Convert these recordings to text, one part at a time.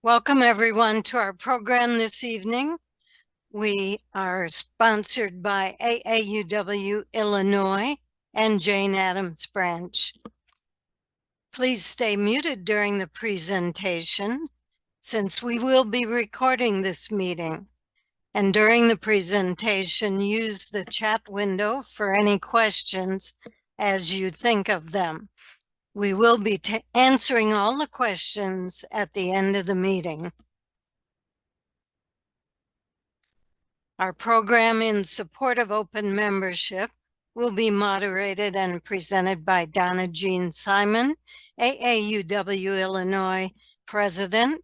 Welcome everyone to our program this evening. We are sponsored by AAUW Illinois and Jane Addams Branch. Please stay muted during the presentation since we will be recording this meeting. And during the presentation, use the chat window for any questions as you think of them. We will be answering all the questions at the end of the meeting. Our program in support of open membership will be moderated and presented by Donna Jean Simon, AAUW Illinois President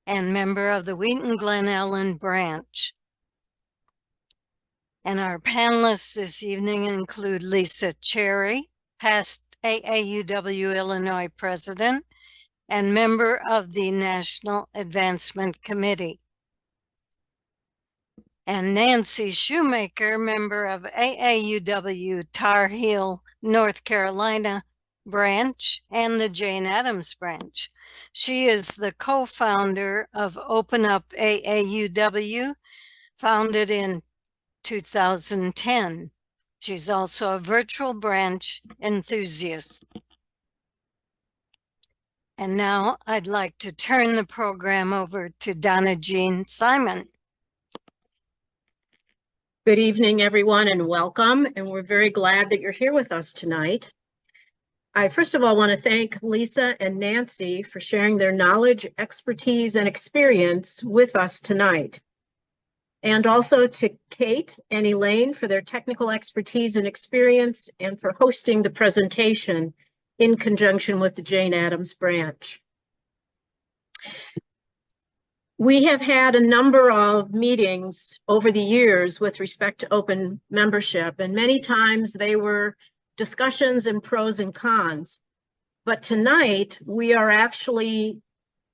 and member of the Wheaton Glen Ellen branch. And our panelists this evening include Lisa Cherry, past AAUW Illinois President and member of the National Advancement Committee. And Nancy Shoemaker, member of AAUW Tar Heel, North Carolina branch and the Jane Addams branch. She is the co-founder of Open Up AAUW, founded in 2010. She's also a virtual branch enthusiast. And now I'd like to turn the program over to Donna Jean Simon. Good evening, everyone, and welcome. And we're very glad that you're here with us tonight. I first of all want to thank Lisa and Nancy for sharing their knowledge, expertise, and experience with us tonight. And also to Kate and Elaine for their technical expertise and experience and for hosting the presentation in conjunction with the Jane Addams branch. We have had a number of meetings over the years with respect to open membership, and many times they were discussions and pros and cons. But tonight we are actually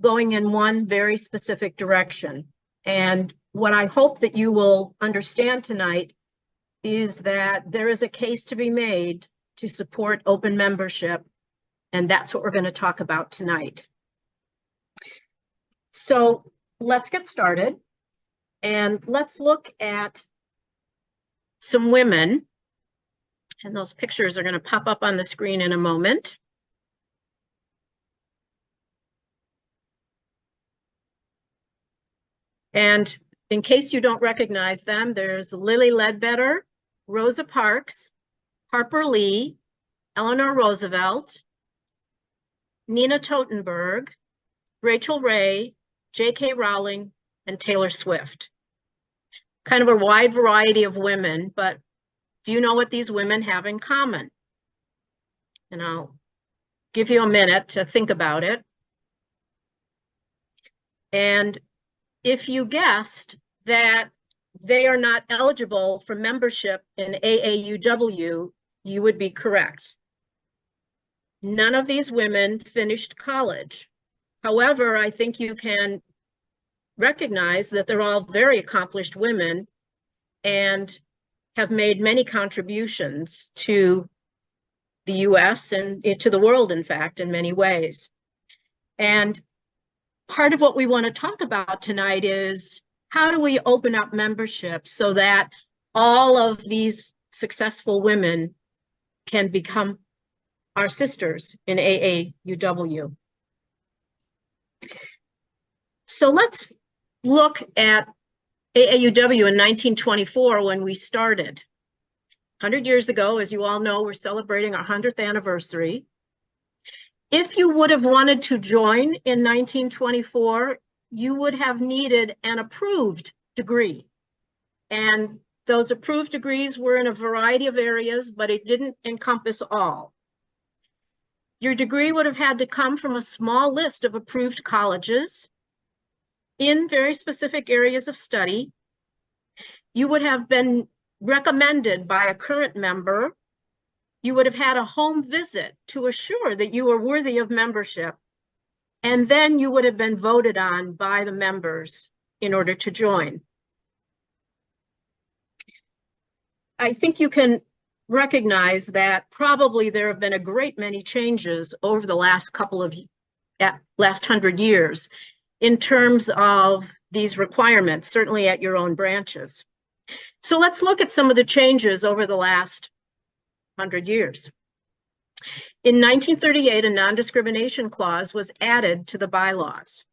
going in one very specific direction. And what I hope that you will understand tonight is that there is a case to be made to support open membership, and that's what we're going to talk about tonight. So let's get started, and let's look at some women, and those pictures are going to pop up on the screen in a moment. And in case you don't recognize them, there's Lily Ledbetter, Rosa Parks, Harper Lee, Eleanor Roosevelt, Nina Totenberg, Rachel Ray, J.K. Rowling, and Taylor Swift. Kind of a wide variety of women, but do you know what these women have in common? And I'll give you a minute to think about it. And if you guessed that they are not eligible for membership in AAUW, you would be correct. None of these women finished college. However, I think you can recognize that they're all very accomplished women and have made many contributions to the US and to the world, in fact, in many ways. And part of what we want to talk about tonight is how do we open up membership so that all of these successful women can become our sisters in AAUW. So let's look at AAUW in 1924 when we started. 100 years ago, as you all know, we're celebrating our 100th anniversary. If you would have wanted to join in 1924, you would have needed an approved degree. And those approved degrees were in a variety of areas, but it didn't encompass all. Your degree would have had to come from a small list of approved colleges in very specific areas of study. You would have been recommended by a current member. You would have had a home visit to assure that you were worthy of membership. And then you would have been voted on by the members in order to join. I think you can recognize that probably there have been a great many changes over the last 100 years. in terms of these requirements, certainly at your own branches. So let's look at some of the changes over the last 100 years. In 1938, a non-discrimination clause was added to the bylaws.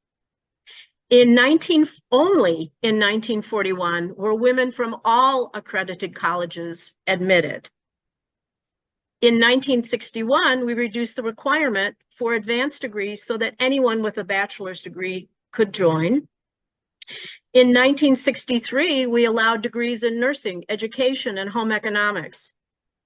Only in 1941 were women from all accredited colleges admitted. In 1961, we reduced the requirement for advanced degrees so that anyone with a bachelor's degree could join. In 1963, we allowed degrees in nursing, education, and home economics.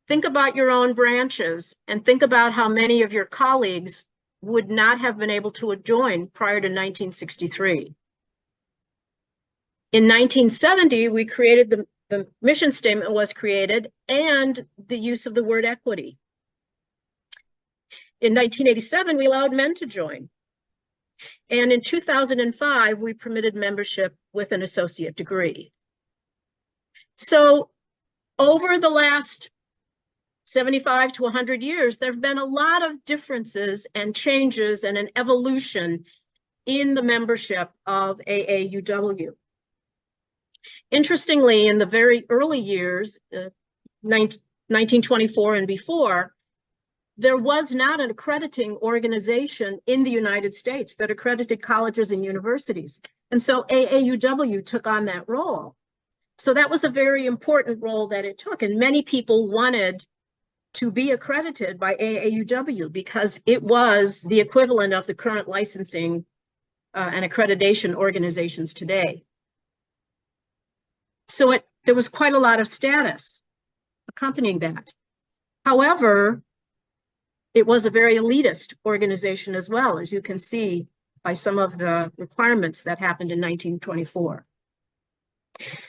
Think about your own branches and think about how many of your colleagues would not have been able to join prior to 1963. In 1970, we created the mission statement was created and the use of the word equity. In 1987, we allowed men to join. And in 2005, we permitted membership with an associate degree. So over the last 75 to 100 years, there have been a lot of differences and changes and an evolution in the membership of AAUW. Interestingly, in the very early years, 1924 and before, there was not an accrediting organization in the United States that accredited colleges and universities. And so AAUW took on that role. So that was a very important role that it took. And many people wanted to be accredited by AAUW because it was the equivalent of the current licensing and accreditation organizations today. So there was quite a lot of status accompanying that. However, it was a very elitist organization as well, as you can see by some of the requirements that happened in 1924.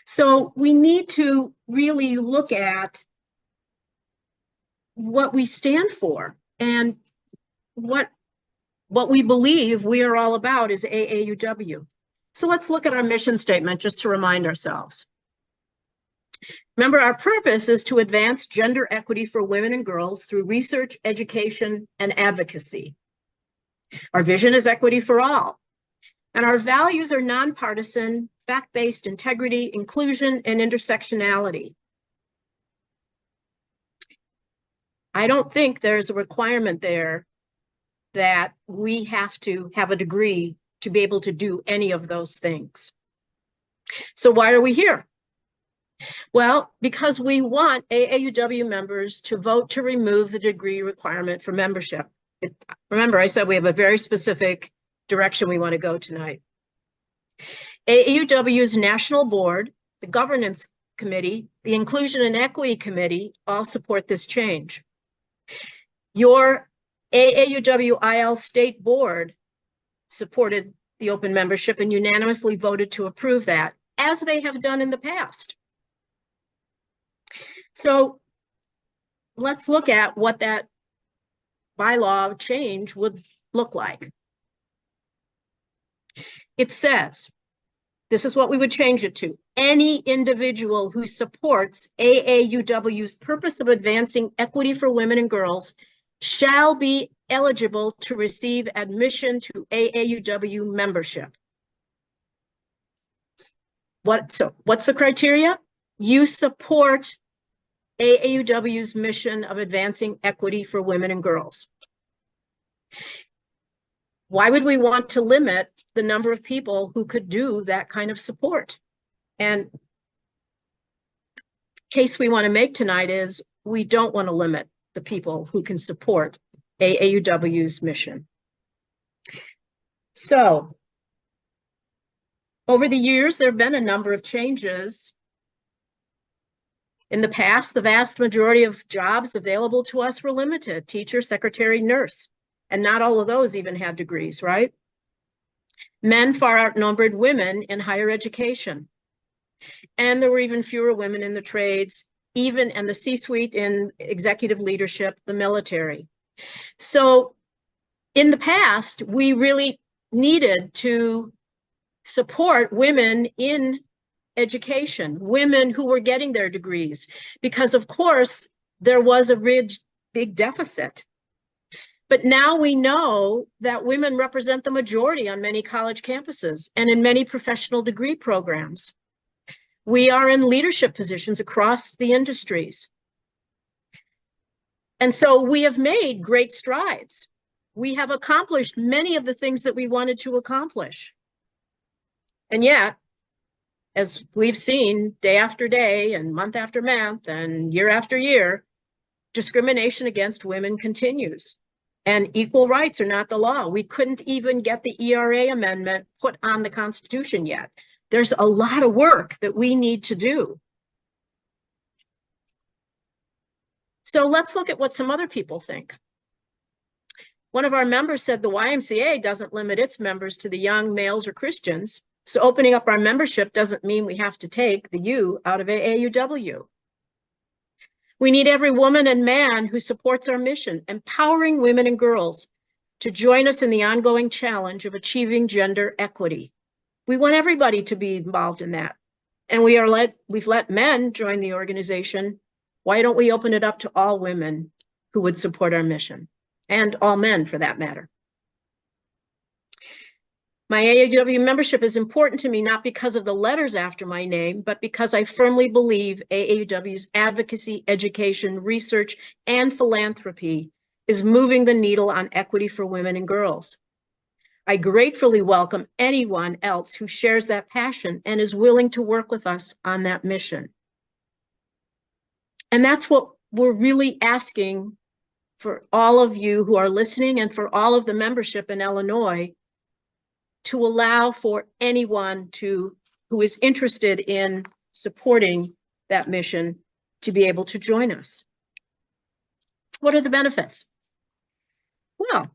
So we need to really look at what we stand for and what we believe we are all about is AAUW. So let's look at our mission statement just to remind ourselves. Remember, our purpose is to advance gender equity for women and girls through research, education, and advocacy. Our vision is equity for all. And our values are nonpartisan, fact-based integrity, inclusion, and intersectionality. I don't think there's a requirement there that we have to have a degree to be able to do any of those things. So why are we here? Well, because we want AAUW members to vote to remove the degree requirement for membership. Remember, I said we have a very specific direction we want to go tonight. AAUW's National Board, the Governance Committee, the Inclusion and Equity Committee all support this change. Your AAUW-Il State Board supported the open membership and unanimously voted to approve that, as they have done in the past. So let's look at what that bylaw change would look like. It says, this is what we would change it to. Any individual who supports AAUW's purpose of advancing equity for women and girls shall be eligible to receive admission to AAUW membership. What's the criteria? You support AAUW's mission of advancing equity for women and girls. Why would we want to limit the number of people who could do that kind of support? And the case we want to make tonight is we don't want to limit the people who can support AAUW's mission. So over the years, there have been a number of changes. In the past, the vast majority of jobs available to us were limited: teacher, secretary, nurse. And not all of those even had degrees, right? Men far outnumbered women in higher education. And there were even fewer women in the trades, even in the C-suite, in executive leadership, the military. So in the past, we really needed to support women in education, women who were getting their degrees, because of course, there was a big deficit. But now we know that women represent the majority on many college campuses and in many professional degree programs. We are in leadership positions across the industries. And so we have made great strides. We have accomplished many of the things that we wanted to accomplish. And yet, as we've seen day after day and month after month and year after year, discrimination against women continues. And equal rights are not the law. We couldn't even get the ERA amendment put on the Constitution yet. There's a lot of work that we need to do. So let's look at what some other people think. One of our members said the YMCA doesn't limit its members to the young males or Christians. So opening up our membership doesn't mean we have to take the U out of AAUW. We need every woman and man who supports our mission, empowering women and girls to join us in the ongoing challenge of achieving gender equity. We want everybody to be involved in that. And we've let men join the organization. Why don't we open it up to all women who would support our mission, and all men for that matter? My AAUW membership is important to me not because of the letters after my name, but because I firmly believe AAUW's advocacy, education, research, and philanthropy is moving the needle on equity for women and girls. I gratefully welcome anyone else who shares that passion and is willing to work with us on that mission. And that's what we're really asking for all of you who are listening and for all of the membership in Illinois, to allow for anyone who is interested in supporting that mission to be able to join us. What are the benefits? Well,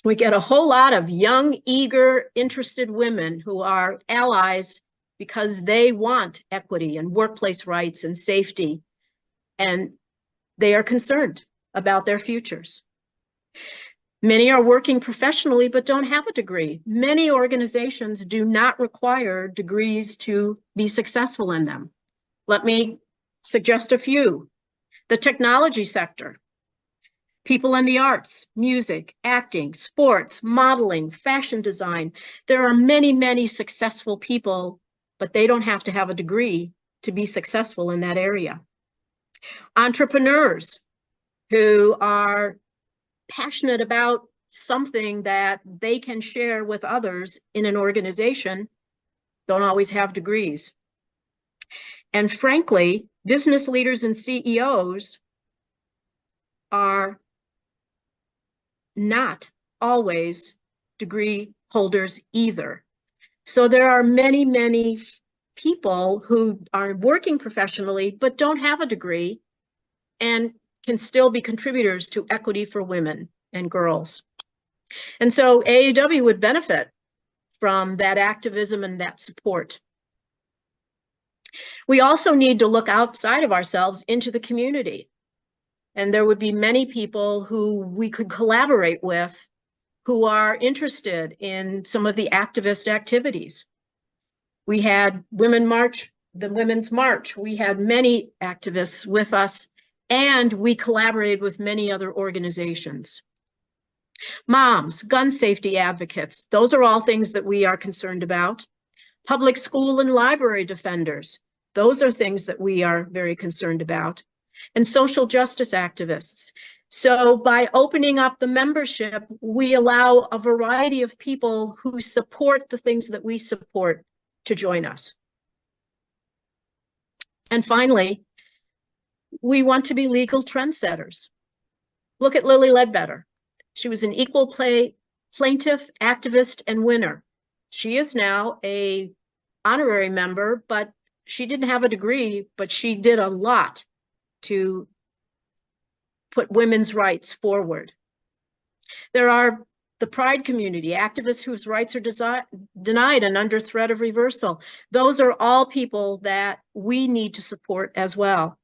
we get a whole lot of young, eager, interested women who are allies because they want equity and workplace rights and safety, and they are concerned about their futures. Many are working professionally but don't have a degree. Many organizations do not require degrees to be successful in them. Let me suggest a few. The technology sector, people in the arts, music, acting, sports, modeling, fashion design. There are many, many successful people, but they don't have to have a degree to be successful in that area. Entrepreneurs who are passionate about something that they can share with others in an organization don't always have degrees. And frankly, business leaders and CEOs are not always degree holders either. So there are many, many people who are working professionally but don't have a degree and can still be contributors to equity for women and girls. And so AAUW would benefit from that activism and that support. We also need to look outside of ourselves into the community. And there would be many people who we could collaborate with who are interested in some of the activist activities. We had Women's March. We had many activists with us, and we collaborated with many other organizations. Moms, gun safety advocates, those are all things that we are concerned about. Public school and library defenders, those are things that we are very concerned about. And social justice activists. So by opening up the membership, we allow a variety of people who support the things that we support to join us. And finally, we want to be legal trendsetters. Look at Lily Ledbetter. She was an equal pay plaintiff, activist, and winner. She is now an honorary member, but she didn't have a degree, but she did a lot to put women's rights forward. There are the Pride community, activists whose rights are denied and under threat of reversal. Those are all people that we need to support as well.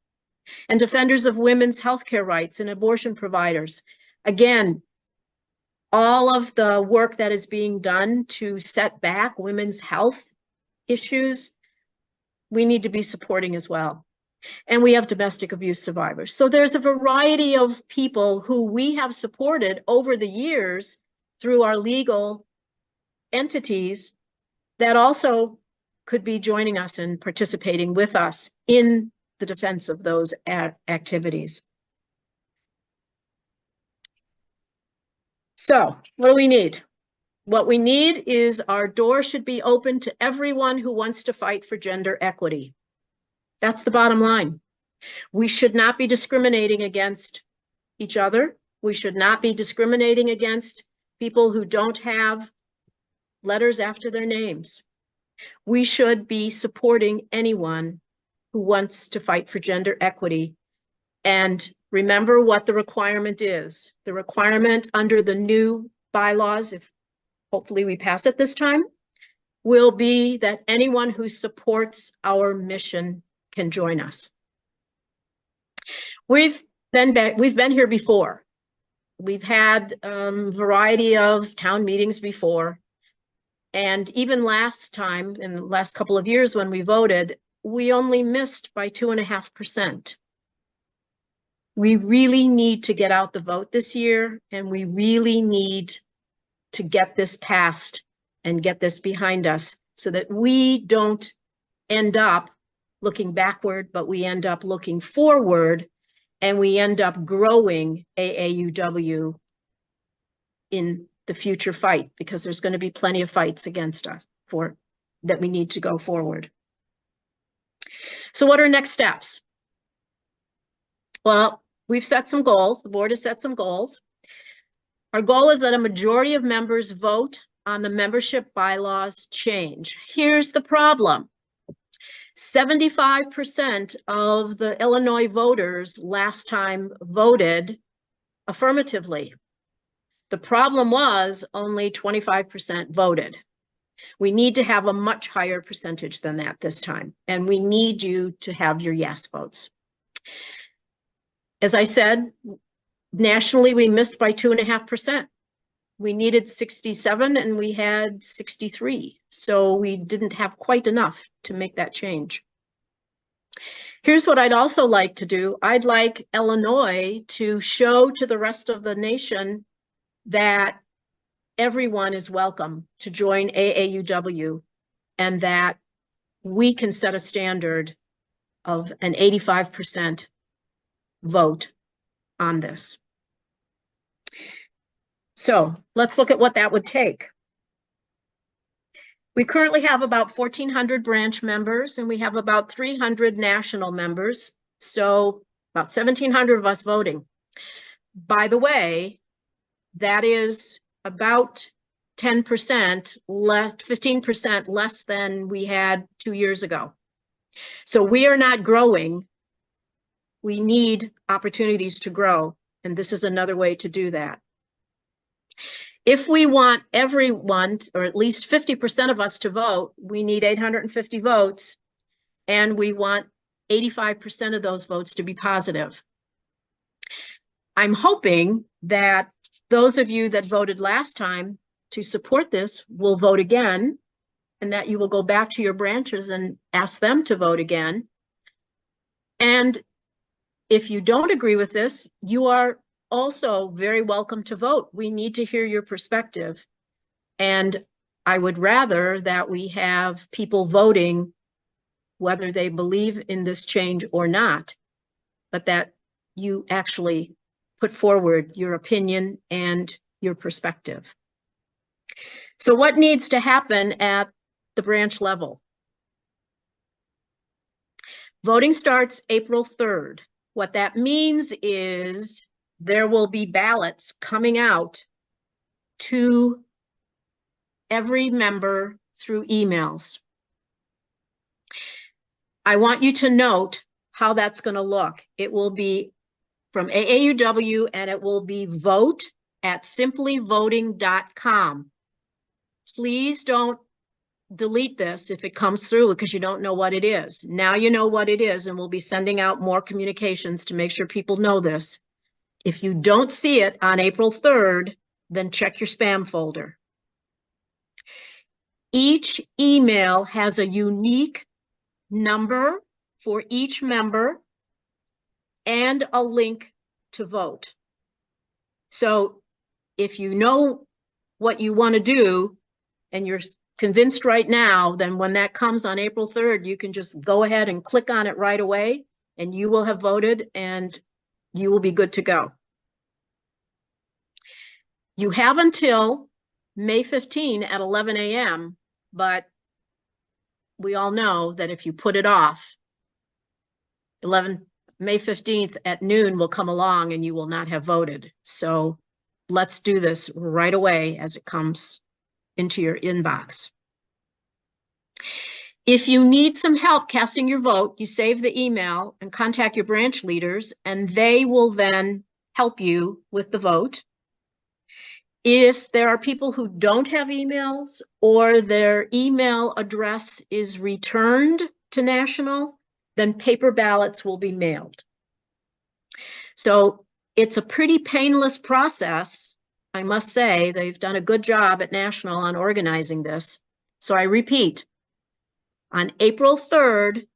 And defenders of women's healthcare rights and abortion providers. Again, all of the work that is being done to set back women's health issues, we need to be supporting as well. And we have domestic abuse survivors. So there's a variety of people who we have supported over the years through our legal entities that also could be joining us and participating with us in the defense of those activities. So what do we need? What we need is our door should be open to everyone who wants to fight for gender equity. That's the bottom line. We should not be discriminating against each other. We should not be discriminating against people who don't have letters after their names. We should be supporting anyone who wants to fight for gender equity. And remember what the requirement is. The requirement under the new bylaws, if hopefully we pass it this time, will be that anyone who supports our mission can join us. We've been here before. We've had a variety of town meetings before. And even last time, in the last couple of years when we voted, we only missed by 2.5%. We really need to get out the vote this year, and we really need to get this passed and get this behind us so that we don't end up looking backward, but we end up looking forward, and we end up growing AAUW in the future fight, because there's going to be plenty of fights against us that we need to go forward. So what are next steps? Well, we've set some goals. The board has set some goals. Our goal is that a majority of members vote on the membership bylaws change. Here's the problem. 75% of the Illinois voters last time voted affirmatively. The problem was only 25% voted. We need to have a much higher percentage than that this time, and we need you to have your yes votes. As I said, nationally, we missed by 2.5%. We needed 67 and we had 63. So we didn't have quite enough to make that change. Here's what I'd also like to do. I'd like Illinois to show to the rest of the nation that everyone is welcome to join AAUW, and that we can set a standard of an 85% vote on this. So let's look at what that would take. We currently have about 1,400 branch members, and we have about 300 national members. So about 1,700 of us voting. By the way, that is about 10% less, 15% less than we had 2 years ago. So we are not growing. We need opportunities to grow, and this is another way to do that. If we want everyone, or at least 50% of us to vote, we need 850 votes, and we want 85% of those votes to be positive. I'm hoping that those of you that voted last time to support this will vote again, and that you will go back to your branches and ask them to vote again. And if you don't agree with this, you are also very welcome to vote. We need to hear your perspective. And I would rather that we have people voting whether they believe in this change or not, but that you actually put forward your opinion and your perspective. So what needs to happen at the branch level? Voting starts April 3rd. What that means is there will be ballots coming out to every member through emails. I want you to note how that's going to look. It will be from AAUW, and it will be vote@simplyvoting.com. Please don't delete this if it comes through because you don't know what it is. Now you know what it is, and we'll be sending out more communications to make sure people know this. If you don't see it on April 3rd, then check your spam folder. Each email has a unique number for each member and a link to vote. So if you know what you want to do and you're convinced right now, then when that comes on April 3rd, you can just go ahead and click on it right away and you will have voted and you will be good to go. You have until May 15 at 11 a.m., but we all know that if you put it off, May 15th at noon will come along and you will not have voted. So let's do this right away as it comes into your inbox. If you need some help casting your vote, you save the email and contact your branch leaders, and they will then help you with the vote. If there are people who don't have emails or their email address is returned to National, then paper ballots will be mailed. So it's a pretty painless process. I must say, they've done a good job at National on organizing this. So I repeat, on April 3rd,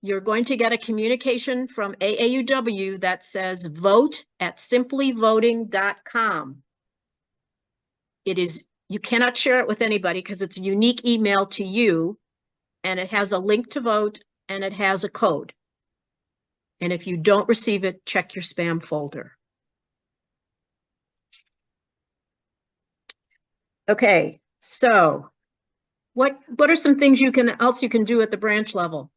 you're going to get a communication from AAUW that says vote at simplyvoting.com. You cannot share it with anybody because it's a unique email to you, and it has a link to vote and it has a code. And if you don't receive it, check your spam folder. Okay, so what are some things else you can do at the branch level?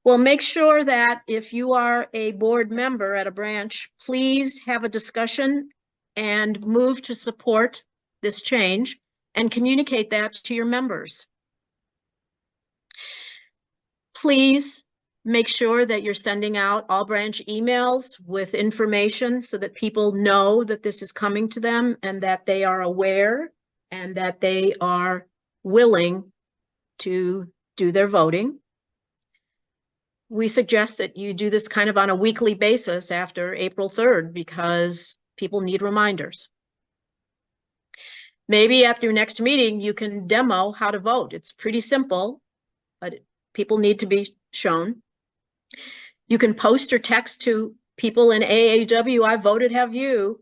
Well, make sure that if you are a board member at a branch, please have a discussion and move to support this change and communicate that to your members. Please make sure that you're sending out all branch emails with information so that people know that this is coming to them and that they are aware and that they are willing to do their voting. We suggest that you do this kind of on a weekly basis after April 3rd because people need reminders. Maybe at your next meeting, you can demo how to vote. It's pretty simple, but people need to be shown. You can post or text to people in AAUW, I voted, have you?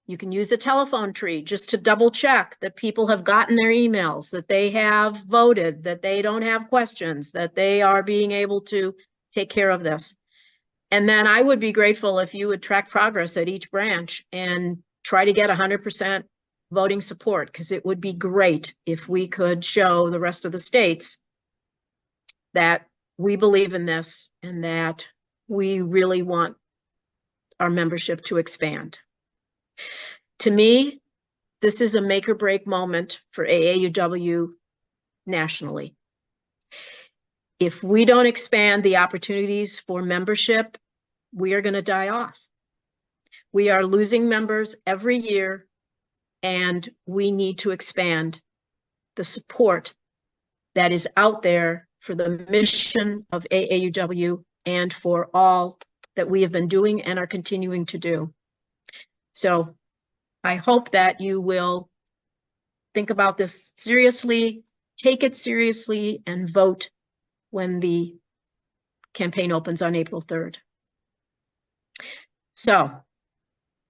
You can use a telephone tree just to double check that people have gotten their emails, that they have voted, that they don't have questions, that they are being able to take care of this. And then I would be grateful if you would track progress at each branch and try to get 100% voting support, because it would be great if we could show the rest of the states that we believe in this and that we really want our membership to expand. To me, this is a make or break moment for AAUW nationally. If we don't expand the opportunities for membership, we are going to die off. We are losing members every year, and we need to expand the support that is out there for the mission of AAUW and for all that we have been doing and are continuing to do. So I hope that you will think about this seriously, take it seriously, and vote when the campaign opens on April 3rd. So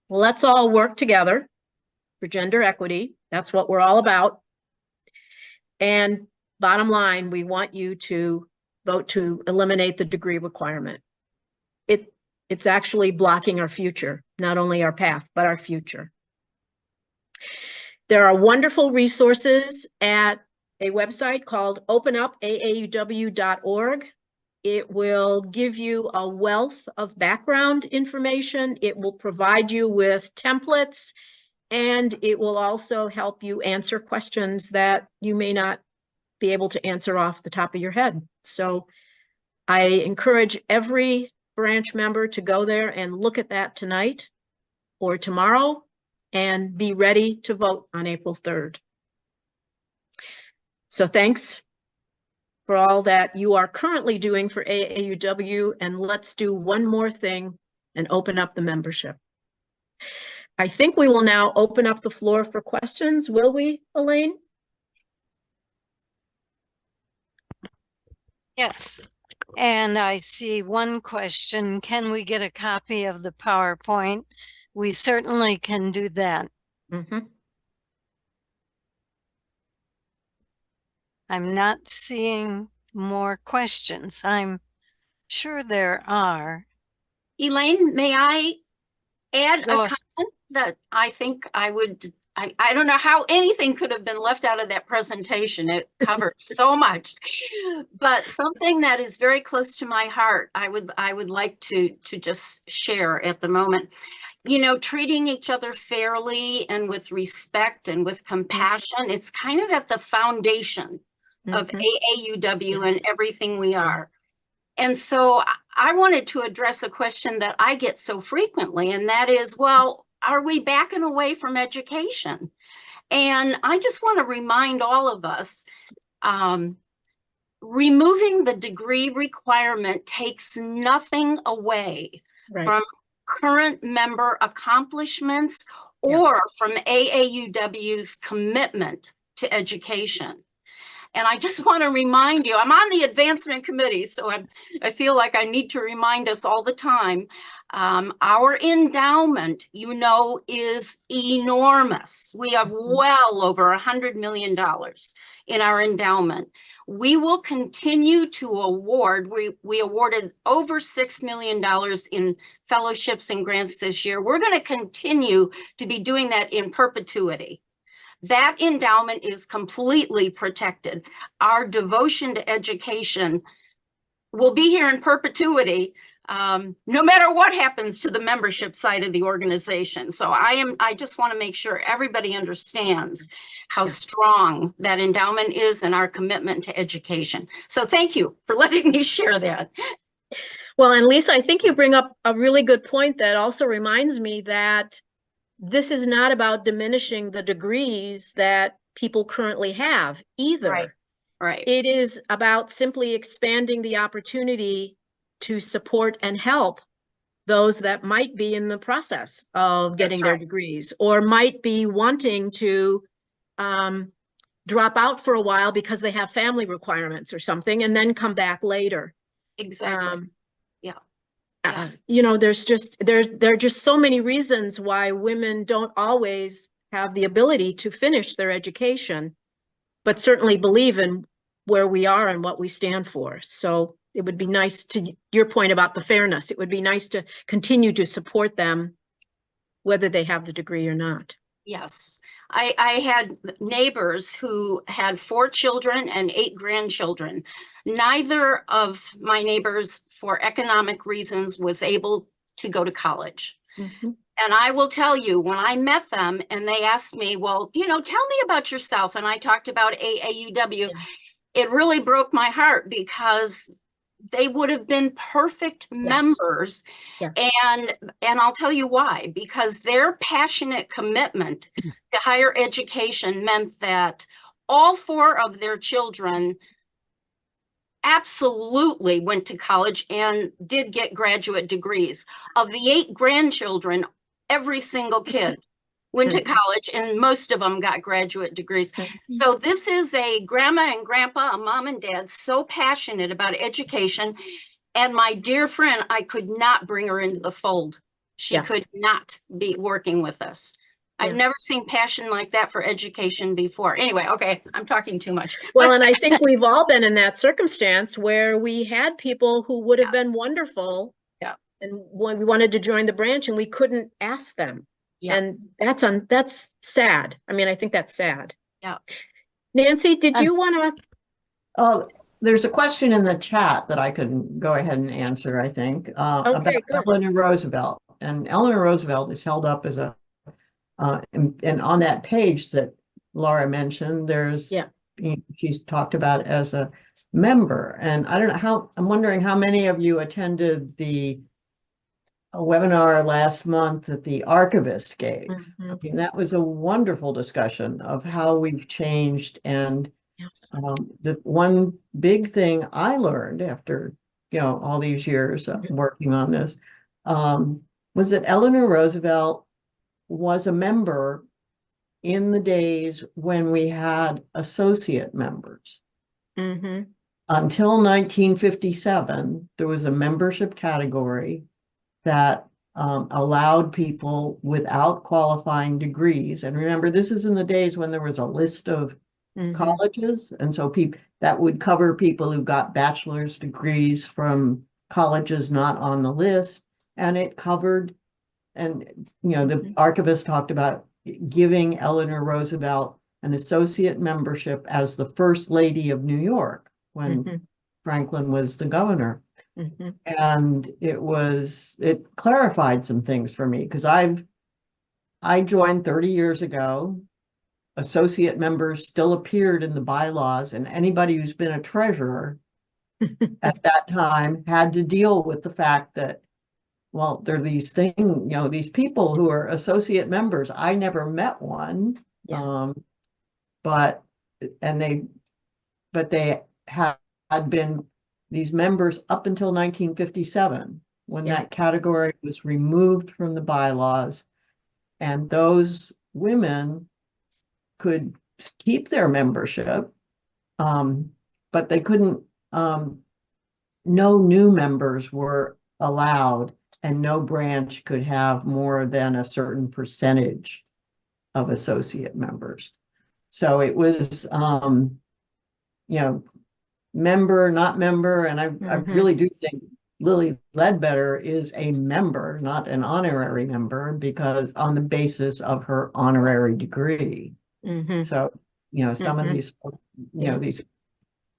let's all work together for gender equity. That's what we're all about. And bottom line, we want you to vote to eliminate the degree requirement. It's actually blocking our future, not only our path, but our future. There are wonderful resources at a website called openupAAUW.org. It will give you a wealth of background information. It will provide you with templates, and it will also help you answer questions that you may not be able to answer off the top of your head. So I encourage every branch member to go there and look at that tonight or tomorrow and be ready to vote on April 3rd. So thanks for all that you are currently doing for AAUW, and let's do one more thing and open up the membership. I think we will now open up the floor for questions. Will we, Elaine? Yes. And I see one question, can we get a copy of the PowerPoint? We certainly can do that. Mhm. I'm not seeing more questions. I'm sure there are. Elaine, may I add Go a ahead. comment that I think I don't know how anything could have been left out of that presentation. It covered so much, but something that is very close to my heart, I would like to just share at the moment. You know, treating each other fairly and with respect and with compassion, it's kind of at the foundation of Mhm. AAUW and everything we are. And so I wanted to address a question that I get so frequently, and that is, well, are we backing away from education? And I just want to remind all of us, removing the degree requirement takes nothing away Right. from current member accomplishments Yeah. or from AAUW's commitment to education. And I just want to remind you, I'm on the advancement committee, so I feel like I need to remind us all the time. Our endowment, you know, is enormous. We have well over $100 million in our endowment. We will continue to award, we awarded over $6 million in fellowships and grants this year. We're going to continue to be doing that in perpetuity. That endowment is completely protected. Our devotion to education will be here in perpetuity, no matter what happens to the membership side of the organization. So I just want to make sure everybody understands how strong that endowment is and our commitment to education. So thank you for letting me share that. Well, and Lisa, I think you bring up a really good point that also reminds me that this is not about diminishing the degrees that people currently have either. Right. It is about simply expanding the opportunity to support and help those that might be in the process of getting their degrees or might be wanting to drop out for a while because they have family requirements or something and then come back later. Exactly. You know, there are just so many reasons why women don't always have the ability to finish their education, but certainly believe in where we are and what we stand for. So it would be nice, to your point about the fairness, it would be nice to continue to support them, whether they have the degree or not. Yes. I had neighbors who had 4 children and 8 grandchildren. Neither of my neighbors, for economic reasons, was able to go to college. Mm-hmm. And I will tell you, when I met them and they asked me, well, you know, tell me about yourself. And I talked about AAUW. It really broke my heart because they would have been perfect members. Yes. And I'll tell you why, because their passionate commitment to higher education meant that all 4 of their children absolutely went to college and did get graduate degrees. Of the 8 grandchildren, every single kid went to college and most of them got graduate degrees. So this is a grandma and grandpa, a mom and dad, so passionate about education. And my dear friend, I could not bring her into the fold. She could not be working with us. I've never seen passion like that for education before. Anyway, okay, I'm talking too much. Well, and I think we've all been in that circumstance where we had people who would have been wonderful. And when we wanted to join the branch and we couldn't ask them. And that's sad. I mean, I think that's sad. Nancy, did you want to? Oh, there's a question in the chat that I could go ahead and answer, I think, about good. Eleanor Roosevelt. And Eleanor Roosevelt is held up as a, and on that page that Laura mentioned, there's, she's talked about as a member. And I don't know how, I'm wondering how many of you attended the webinar last month that the archivist gave. I mean, that was a wonderful discussion of how we've changed. And the one big thing I learned after, you know, all these years of working on this, was that Eleanor Roosevelt was a member in the days when we had associate members. until 1957, there was a membership category that allowed people without qualifying degrees. And remember, this is in the days when there was a list of colleges. And so people that would cover people who got bachelor's degrees from colleges not on the list. And it covered, and the archivist talked about giving Eleanor Roosevelt an associate membership as the First Lady of New York when Franklin was the governor. And it clarified some things for me, because I joined 30 years ago. Associate members still appeared in the bylaws, and anybody who's been a treasurer at that time had to deal with the fact that, well, there are these things, these people who are associate members. I never met one, but they had been these members up until 1957, when that category was removed from the bylaws, and those women could keep their membership, but they couldn't, no new members were allowed, and no branch could have more than a certain percentage of associate members. So it was, member, not member. And I really do think Lily Ledbetter is a member, not an honorary member, because on the basis of her honorary degree. So, some of these, these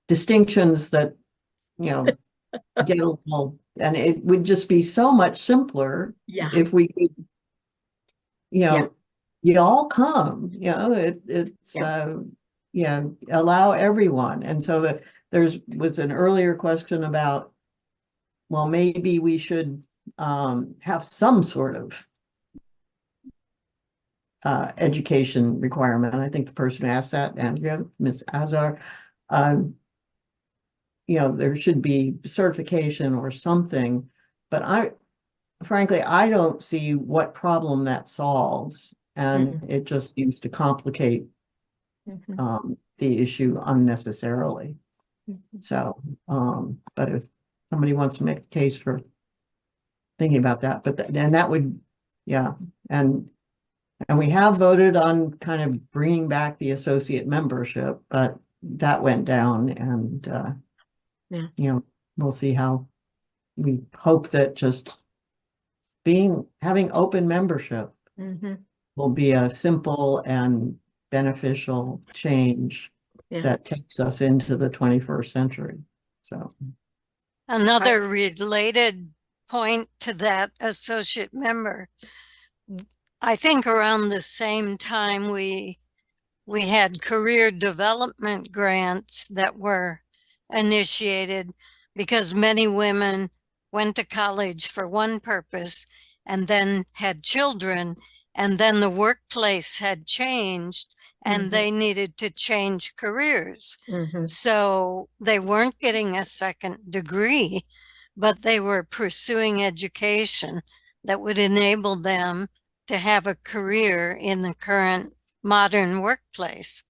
distinctions that, get a little, and it would just be so much simpler if we could, you all come, allow everyone. And so that was an earlier question about, well, maybe we should have some sort of education requirement. I think the person who asked that, Andrea, Ms. Azar, there should be certification or something, but frankly, I don't see what problem that solves, and it just seems to complicate the issue unnecessarily. So, but if somebody wants to make a case for thinking about that, but then that would, and we have voted on kind of bringing back the associate membership, but that went down, and we'll see how. We hope that just having open membership will be a simple and beneficial change that takes us into the 21st century. So another related point to that associate member, I think around the same time we had career development grants that were initiated, because many women went to college for one purpose and then had children, and then the workplace had changed and they needed to change careers. So they weren't getting a second degree, but they were pursuing education that would enable them to have a career in the current modern workplace.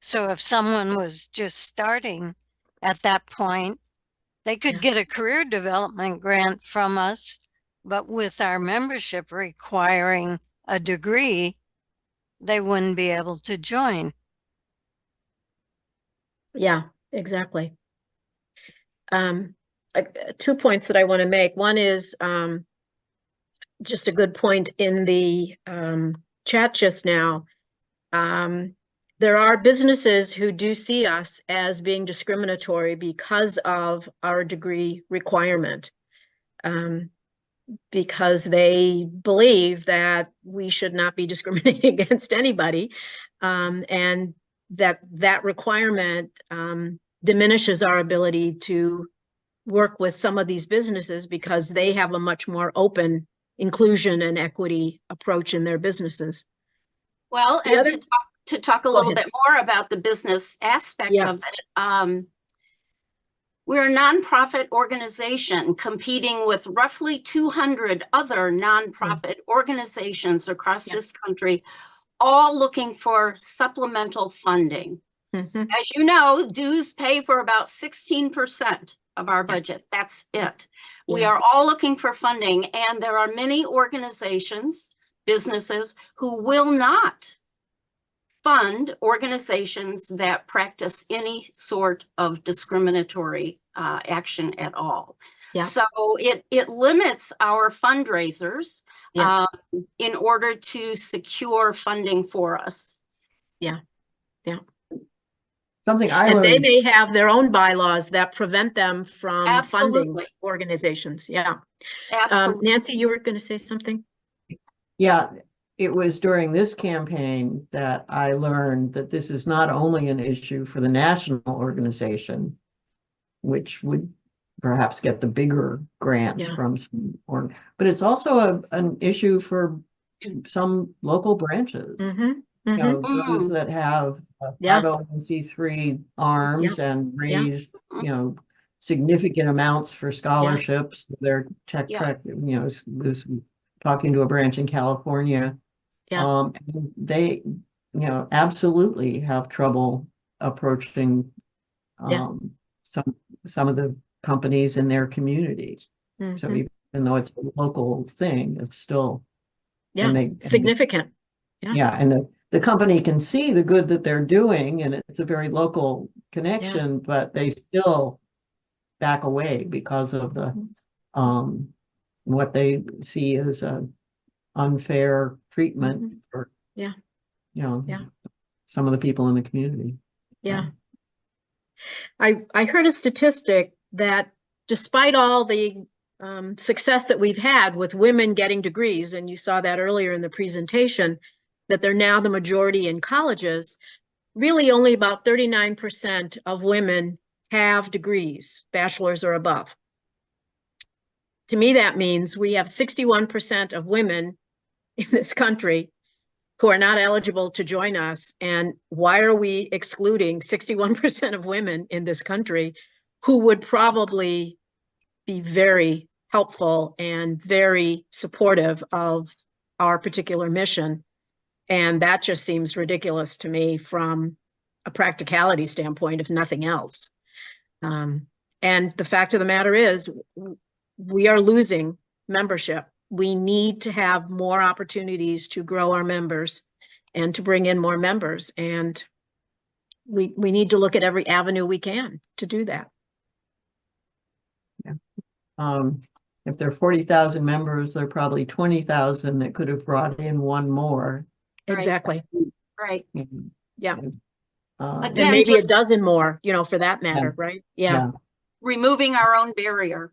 So if someone was just starting at that point, they could get a career development grant from us, but with our membership requiring a degree, they wouldn't be able to join. Yeah, exactly. 2 points that I want to make. One is just a good point in the chat just now. There are businesses who do see us as being discriminatory because of our degree requirement, because they believe that we should not be discriminating against anybody, and that requirement diminishes our ability to work with some of these businesses because they have a much more open inclusion and equity approach in their businesses. Well, and to talk a little bit more about the business aspect of it, we're a nonprofit organization competing with roughly 200 other nonprofit organizations across this country, all looking for supplemental funding. Mhm. As you know, dues pay for about 16% of our budget. That's it. We Yeah. are all looking for funding, and there are many organizations, businesses who will not fund organizations that practice any sort of discriminatory action at all. Yeah. So it limits our fundraisers Yeah. in order to secure funding for us. Yeah. Yeah. Something I And they learned, may have their own bylaws that prevent them from funding Absolutely. organizations. Yeah. Absolutely. Nancy, you were going to say something? yeah, it was during this campaign that I learned that this is not only an issue for the national organization, which would perhaps get the bigger grants Yeah. from some, but it's also an issue for some local branches. Mm-hmm. You know, Mhm. those that have Yeah. 501c3 arms and Yeah. raise, you know, significant amounts for scholarships. They're tech, Yeah. you know, was talking to a branch in California. Yeah. And they, you know, absolutely have trouble approaching Yeah. some of the companies in their communities. So Mhm. even though it's a local thing, it's still, Yeah. and they, Significant. yeah, and the company can see the good that they're doing, and it's a very local connection, but they still back away because of the what they see as a unfair treatment Mhm. for, Yeah. you know, Yeah. some of the people in the community. Yeah. I heard a statistic that despite all the success that we've had with women getting degrees, and you saw that earlier in the presentation, that they're now the majority in colleges, really only about 39% of women have degrees, bachelor's or above. To me, that means we have 61% of women in this country who are not eligible to join us. And why are we excluding 61% of women in this country who would probably be very helpful and very supportive of our particular mission? And that just seems ridiculous to me from a practicality standpoint, if nothing else. And the fact of the matter is, we are losing membership. We need to have more opportunities to grow our members and to bring in more members. And we need to look at every avenue we can to do that. If there are 40,000 members, there are probably 20,000 that could have brought in one more. Right. Exactly. Right. Yeah. Again, And maybe a just dozen more, you know, for that matter, right? Yeah, removing our own barrier.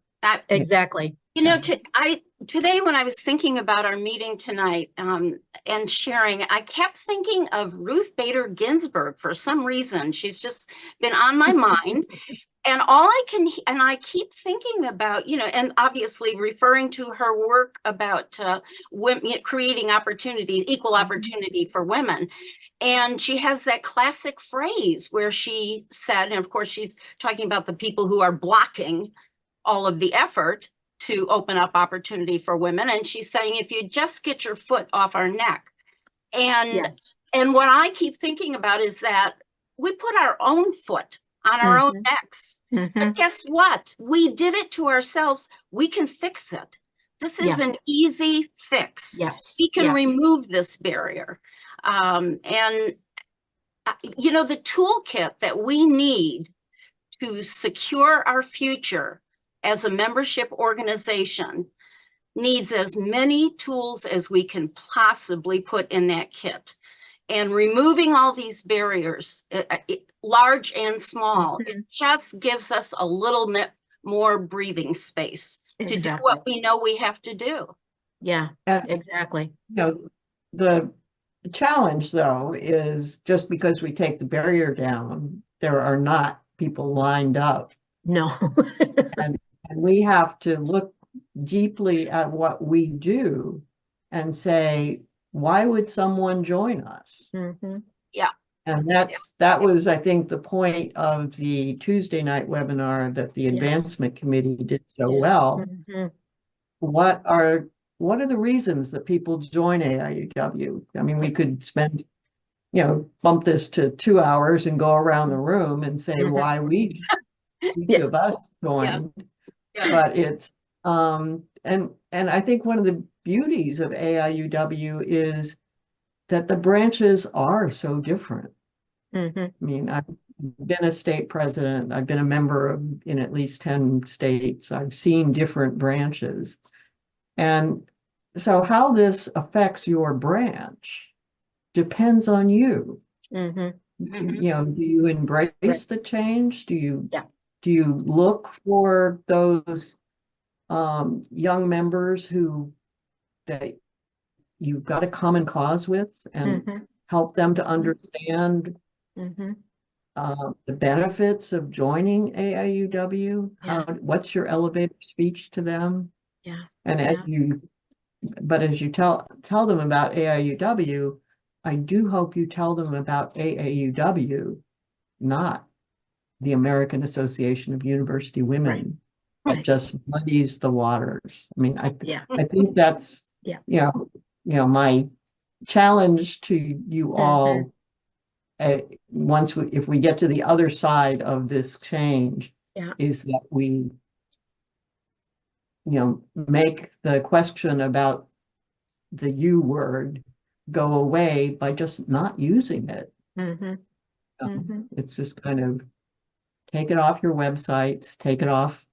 exactly. You know, today when I was thinking about our meeting tonight and sharing, I kept thinking of Ruth Bader Ginsburg for some reason. She's just been on my mind. And I keep thinking about, you know, and obviously referring to her work about women creating opportunity, equal opportunity for women. And she has that classic phrase where she said, and of course she's talking about the people who are blocking all of the effort to open up opportunity for women. And she's saying, if you just get your foot off our neck. And, Yes. and what I keep thinking about is that we put our own foot on our own necks. But guess what? We did it to ourselves. We can fix it. This is an easy fix. Yes. We can Yes. remove this barrier. And, you know, the toolkit that we need to secure our future as a membership organization needs as many tools as we can possibly put in that kit. And removing all these barriers, large and small, it just gives us a little bit more breathing space to do what we know we have to do. Yeah, And, exactly. you know, the challenge though is just because we take the barrier down, there are not people lined up. No. and we have to look deeply at what we do and say, why would someone join us? Yeah. And that was, I think, the point of the Tuesday night webinar that the advancement committee did so well. What are the reasons that people join AAUW? I mean, we could spend bump this to 2 hours and go around the room and say why we each of us joined. Yeah. But it's and I think one of the beauties of AIUW is that the branches are so different. Mhm. I mean, I've been a state president, I've been a member in at least 10 states, I've seen different branches. And so how this affects your branch depends on you. Mhm. Mhm. Do you embrace Right. the change? Do you Yeah. do you look for those young members that you've got a common cause with and Mhm. help them to understand Mhm. the benefits of joining AIUW? Yeah. What's your elevator speech to them? Yeah. And Yeah. as you tell them about AIUW, I do hope you tell them about AAUW, not the American Association of University Women. That Right. just muddies the waters. I mean, Yeah. I think that's Yeah. my challenge to you all. If we get to the other side of this change, Yeah. is that we make the question about the U word go away by just not using it. Mhm. Mhm. It's just kind of take it off your websites, take it off,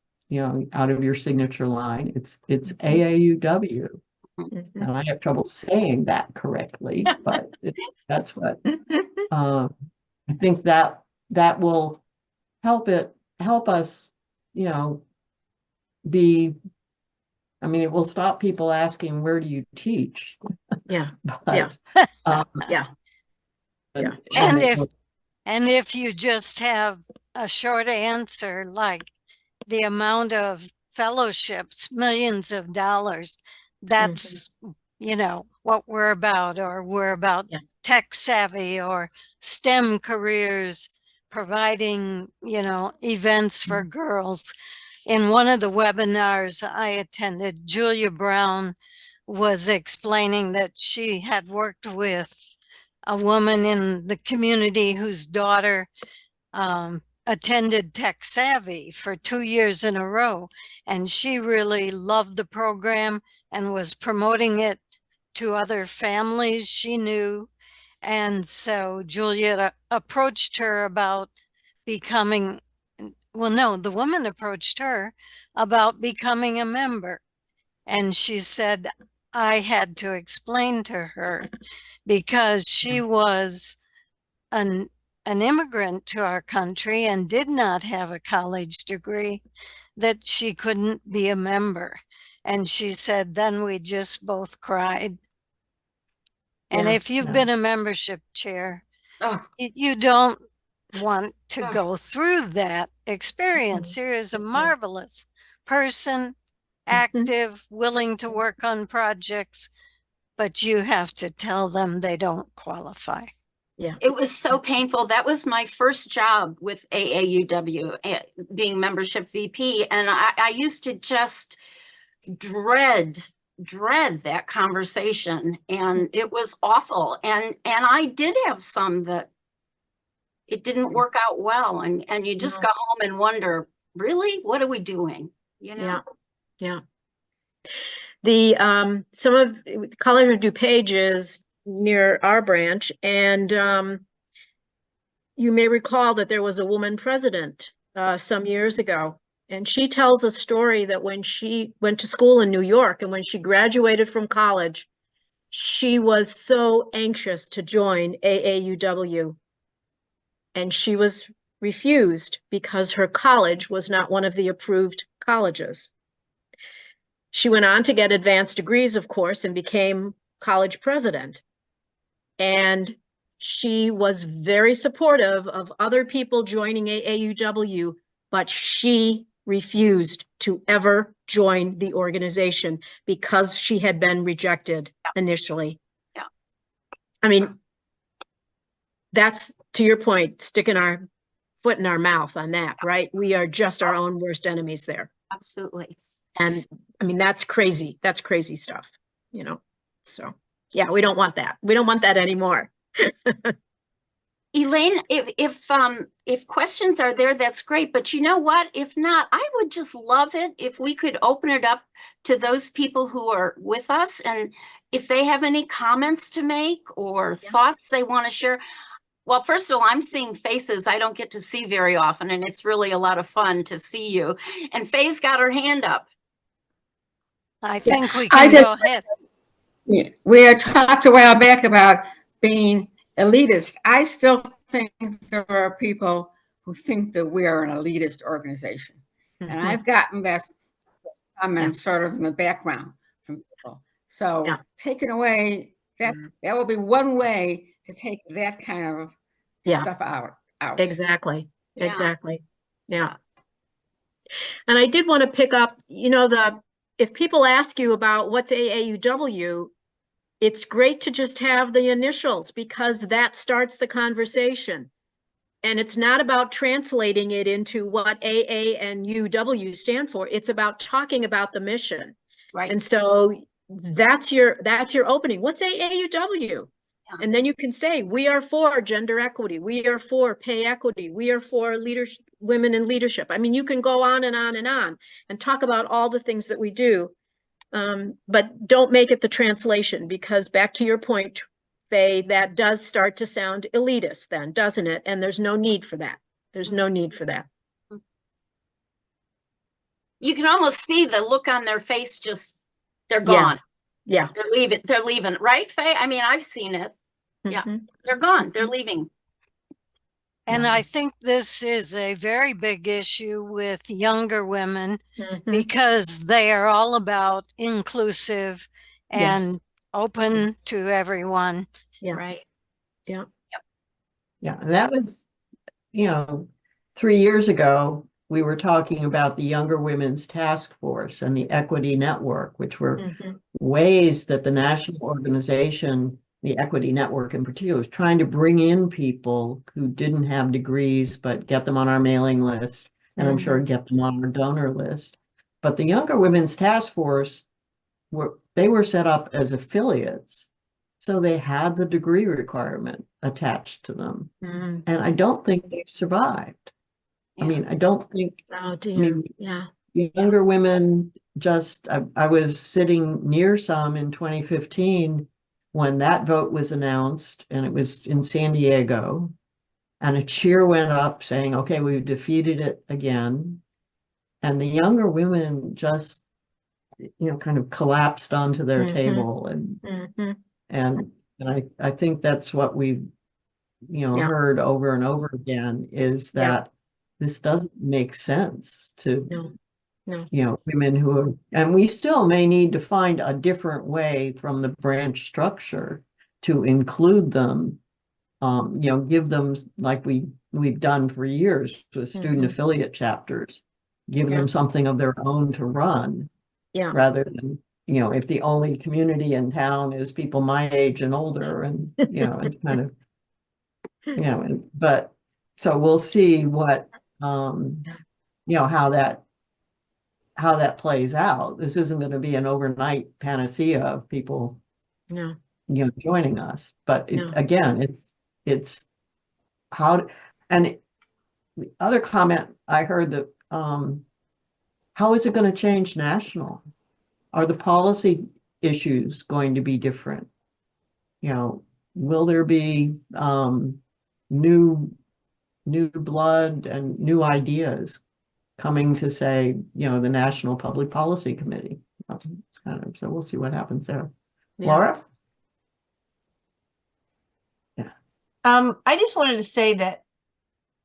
out of your signature line. It's AAUW. Mhm. And I have trouble saying that correctly, but that's what I think that will help us, be. I mean, it will stop people asking, where do you teach? Yeah. But Yeah. Yeah. And it if will- And if you just have a short answer, like the amount of fellowships, millions of dollars, that's, what we're about, or we're about Yeah. tech savvy or STEM careers, providing, events for girls. In one of the webinars I attended, Julia Brown was explaining that she had worked with a woman in the community whose daughter attended Tech Savvy for 2 years in a row. And she really loved the program and was promoting it to other families she knew. And so Juliet approached her about becoming, well, no, the woman approached her about becoming a member. And she said, I had to explain to her because she was an immigrant to our country and did not have a college degree, that she couldn't be a member. And she said, then we just both cried. And Yeah. if you've Yeah. been a membership chair, Oh, you don't want to Oh. go through that experience. Here is a marvelous person, active, willing to work on projects, but you have to tell them they don't qualify. Yeah. it was so painful. That was my first job with AAUW, being membership VP. And I used to just dread that conversation. And it was awful. And I did have some that it didn't work out well. And you just No. go home and wonder, really, what are we doing? Yeah. Yeah. The some of College of DuPage is near our branch, and you may recall that there was a woman president some years ago, and she tells a story that when she went to school in New York and when she graduated from college, she was so anxious to join AAUW, and she was refused because her college was not one of the approved colleges. She went on to get advanced degrees, of course, and became college president. And she was very supportive of other people joining AAUW, but she refused to ever join the organization because she had been rejected initially. Yeah. I mean, that's, to your point, sticking our foot in our mouth on that, right? We are just our own worst enemies there. Absolutely. And I mean, that's crazy. That's crazy stuff, So yeah, we don't want that. We don't want that anymore. Elaine, if questions are there, that's great. But you know what? If not, I would just love it if we could open it up to those people who are with us, and if they have any comments to make or thoughts they want to share. Well, first of all, I'm seeing faces I don't get to see very often, and it's really a lot of fun to see you. And Faye's got her hand up. I think we can go ahead. We had talked a while back about being elitist. I still think there are people who think that we are an elitist organization. And I've gotten that comment sort of in the background from people. So taking away that will be one way to take that kind of stuff out. Exactly. Exactly. Yeah. And I did want to pick up, if people ask you about what's AAUW, it's great to just have the initials, because that starts the conversation. And it's not about translating it into what AA and UW stand for. It's about talking about the mission. Right. And so that's your opening. What's AAUW? Yeah. And then you can say, we are for gender equity. We are for pay equity. We are for leadership, women in leadership. I mean, you can go on and on and on and talk about all the things that we do. But don't make it the translation, because back to your point, Faye, that does start to sound elitist then, doesn't it? And there's no need for that. There's no need for that. You can almost see the look on their face, just, they're gone. Yeah. They're leaving, right, Faye? I mean, I've seen it. Yeah, they're gone. They're leaving. And I think this is a very big issue with younger women, because they are all about inclusive and open to everyone. Yeah. Right. Yeah. Yeah. And that was, 3 years ago, we were talking about the Younger Women's Task Force and the Equity Network, which were ways that the national organization, the Equity Network in particular, was trying to bring in people who didn't have degrees, but get them on our mailing list, and I'm sure get them on our donor list. But the Younger Women's Task Force, they were set up as affiliates, so they had the degree requirement attached to them. And I don't think they've survived. I mean, I don't think, younger women just, I was sitting near some in 2015 when that vote was announced, and it was in San Diego, and a cheer went up saying, okay, we've defeated it again. And the younger women just, kind of collapsed onto their table. And I think that's what we've, heard over and over again, is that this doesn't make sense to, women who are, and we still may need to find a different way from the branch structure to include them, give them, like we've done for years with student affiliate chapters, give them something of their own to run, rather than, if the only community in town is people my age and older, and, it's kind of, but, so we'll see what, how that plays out. This isn't going to be an overnight panacea of people, joining us. But again, it's how, and the other comment I heard that, how is it going to change national? Are the policy issues going to be different? Will there be new blood and new ideas coming to say, the National Public Policy Committee? It's kind of, so we'll see what happens there. Laura? I just wanted to say that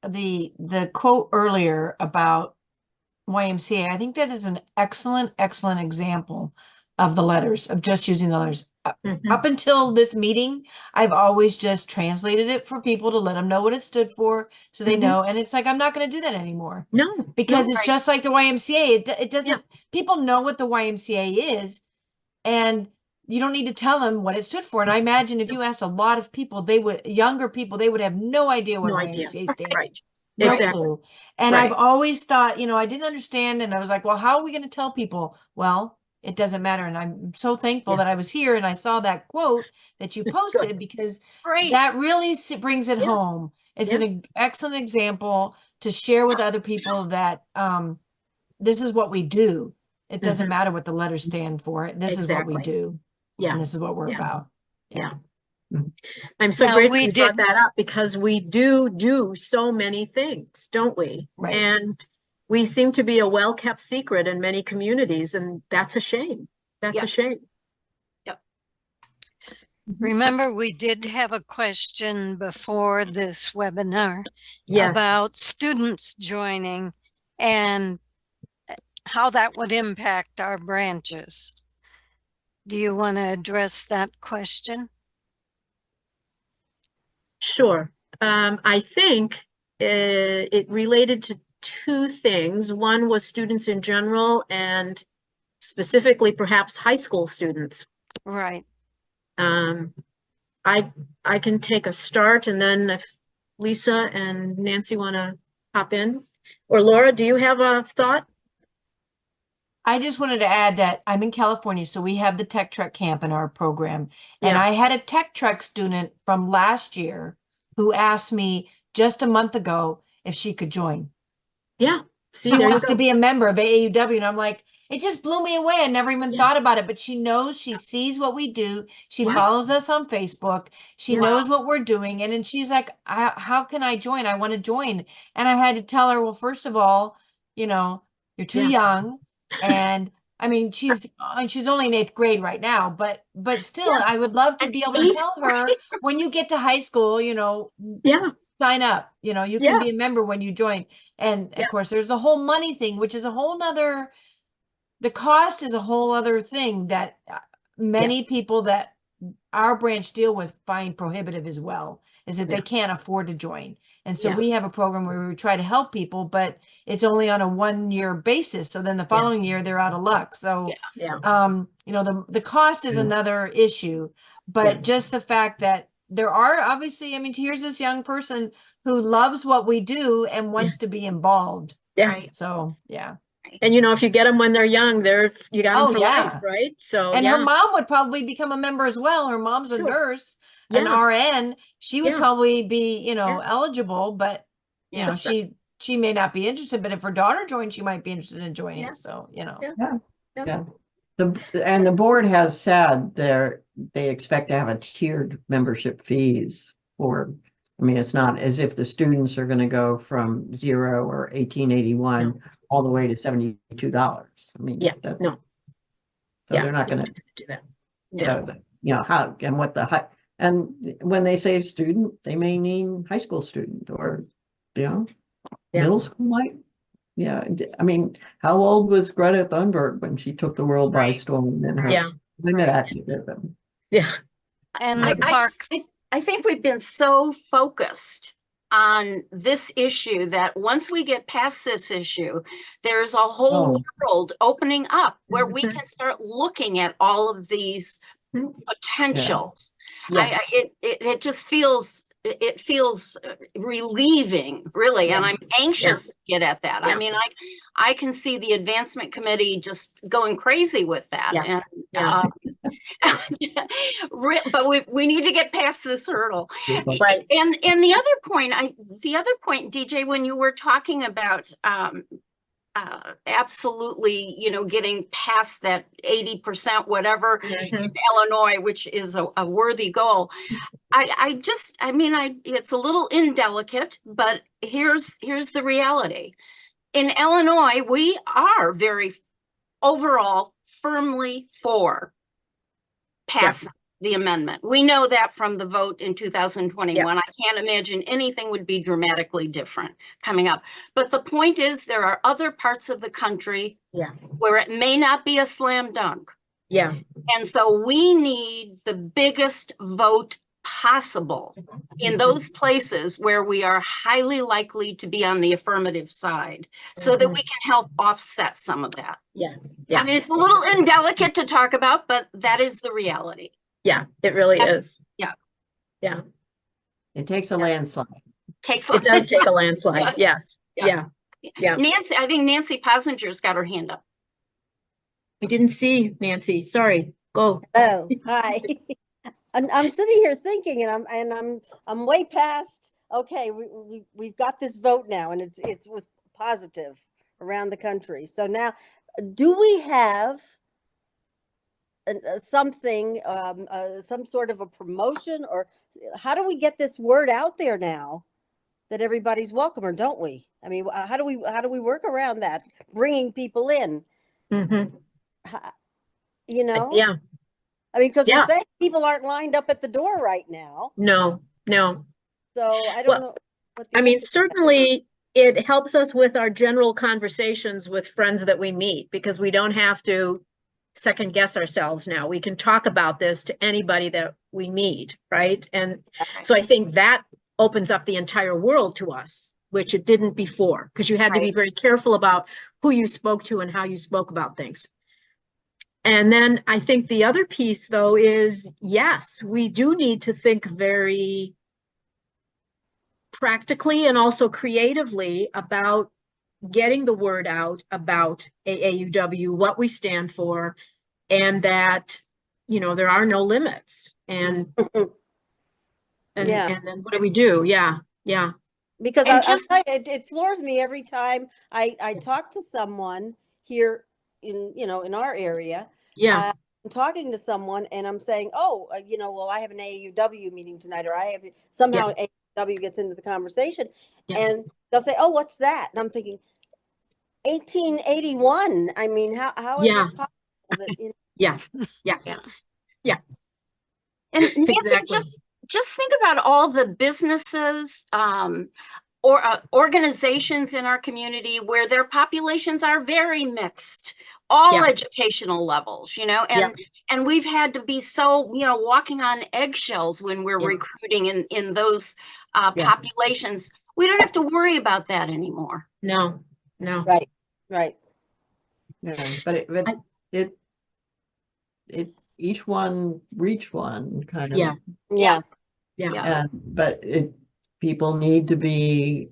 the quote earlier about YMCA, I think that is an excellent example of the letters, of just using the letters. Up until this meeting, I've always just translated it for people to let them know what it stood for, so they know. And it's like, I'm not going to do that anymore. No, because it's just like the YMCA. It doesn't, people know what the YMCA is, and you don't need to tell them what it stood for. And I imagine if you asked a lot of people, younger people, they would have no idea what YMCA stands for. Right. No Exactly. clue. And I've always thought, I didn't understand. And I was like, well, how are we going to tell people? Well, it doesn't matter. And I'm so thankful that I was here and I saw that quote that you posted, because that really brings it home. It's Yeah. an excellent example to share with other people that this is what we do. It doesn't Mhm. matter what the letters stand for. This is what we Exactly. do. Yeah. And this is what we're Yeah. about. Yeah. Mhm. I'm so Now, grateful we you brought did- that up because we do so many things, don't we? Right. And we seem to be a well-kept secret in many communities, and that's a shame. That's Yeah. a shame. Remember, we did have a question before this webinar Yes. about students joining and how that would impact our branches. Do you want to address that question? Sure. I think it related to two things. One was students in general and specifically perhaps high school students. Right. Um, I can take a start, and then if Lisa and Nancy want to hop in, or Laura, do you have a thought? I just wanted to add that I'm in California, so we have the Tech Trek camp in our program. And Yeah. I had a Tech Trek student from last year who asked me just a month ago if she could join. Yeah. See, She there you wants to go. be a member of AAUW. And I'm like, it just blew me away. I never even Yeah. thought about it, but she knows, she sees what we do. She Yeah. follows us on Facebook. She Yeah. knows what we're doing. And then she's like, how can I join? I want to join. And I had to tell her, well, first of all, you're too Yeah. young. And I mean, she's only in 8th grade right now, but still, I would love to An be able to 8th tell her when you get to high school, Yeah. sign up, you Yeah. can be a member when you join. And Yeah. of course, there's the whole money thing, which is a whole nother, the cost is a whole other thing that many people that our branch deal with find prohibitive as well, is that Yeah. they can't afford to join. And so Yeah. we have a program where we try to help people, but it's only on a 1-year basis. So then the following year they're out of luck. So, Yeah. the cost is Yeah. another issue, but Yeah. just the fact that there are obviously, I mean, here's this young person who loves what we do and wants to be involved. Yeah. Right. So, yeah. And if you get them when they're young, you got them Oh, for yeah. life, right? So And yeah. her mom would probably become a member as well. Her mom's a Sure. nurse, an Yeah. RN. She would Yeah. probably be, Yeah. eligible, but Yeah. she may not be interested. But if her daughter joined, she might be interested in joining. Yeah. So, Yeah. Yeah. And the board has said they expect to have a tiered membership fees it's not as if the students are going to go from 0 or 1881 all the way to $72. I mean, Yeah. No. So Yeah. they're not going to Do that. So, how and what the high, and when they say student, they may mean high school student or, Yeah. middle school might. Yeah. I mean, how old was Greta Thunberg when she took the world by storm in her Yeah. climate activism? Yeah. And I, the I park, just- I think we've been so focused on this issue that once we get past this issue, there's a whole Oh. world opening up where we Mhm. can start looking at all of these Mhm. potentials. Yes. It just feels, it feels relieving, really, and Yeah. I'm anxious to get at that. Yeah. I mean, I can see the advancement committee just going crazy with that. Yeah. And Yeah. but we need to get past this hurdle. Right. And the other point, DJ, when you were talking about absolutely, getting past that 80% whatever Mhm. in Illinois, which is a worthy goal. It's a little indelicate, but here's the reality. In Illinois, we are very overall firmly for passing the amendment. We know that from the vote in 2021. I can't imagine anything would be dramatically different coming up. But the point is, there are other parts of the country where it may not be a slam dunk. Yeah. And so we need the biggest vote possible in those places where we are highly likely to be on the affirmative side, so that we can help offset some of that. Yeah. I mean, it's a little indelicate to talk about, but that is the reality. Yeah, it really is. Yeah. Yeah. It takes a landslide. It does take a landslide. Yes. Yeah. Yeah. Nancy, I think Nancy Posinger's got her hand up. I didn't see Nancy. Sorry. Go. Oh, hi. I'm sitting here thinking, and I'm way past okay, we've got this vote now, and it was positive around the country. So now, do we have something, some sort of a promotion, or how do we get this word out there now that everybody's welcome, or don't we? I mean, how do we work around that, bringing people in? Mhm. You know? Yeah, I mean, because Yeah. we're saying people aren't lined up at the door right now. no. So I Well, don't know what the I mean, answer is. certainly it helps us with our general conversations with friends that we meet, because we don't have to second guess ourselves now. We can talk about this to anybody that we meet, right? And so I think that opens up the entire world to us, which it didn't before, because you had to be very careful about who you spoke to and how you spoke about things. And then I think the other piece, though, is yes, we do need to think very practically and also creatively about getting the word out about AAUW, what we stand for, and that, there are no limits. And Yeah. and then what do we do? Yeah. Because And I'll just- tell you, it floors me every time I talk to someone here in our area. Yeah. I'm talking to someone and I'm saying, oh, well, I have an AAUW meeting tonight, or I have somehow AAUW gets into the conversation, and they'll say, oh, what's that? And I'm thinking, 1881. I mean, how is this possible? That, Yeah. And Nancy, Exactly. just think about all the businesses, or organizations in our community where their populations are very mixed, all educational levels, and we've had to be so, walking on eggshells when we're recruiting in those populations. We don't have to worry about that anymore. No. right. Yeah, but it each one reach one kind of. Yeah. But people need to be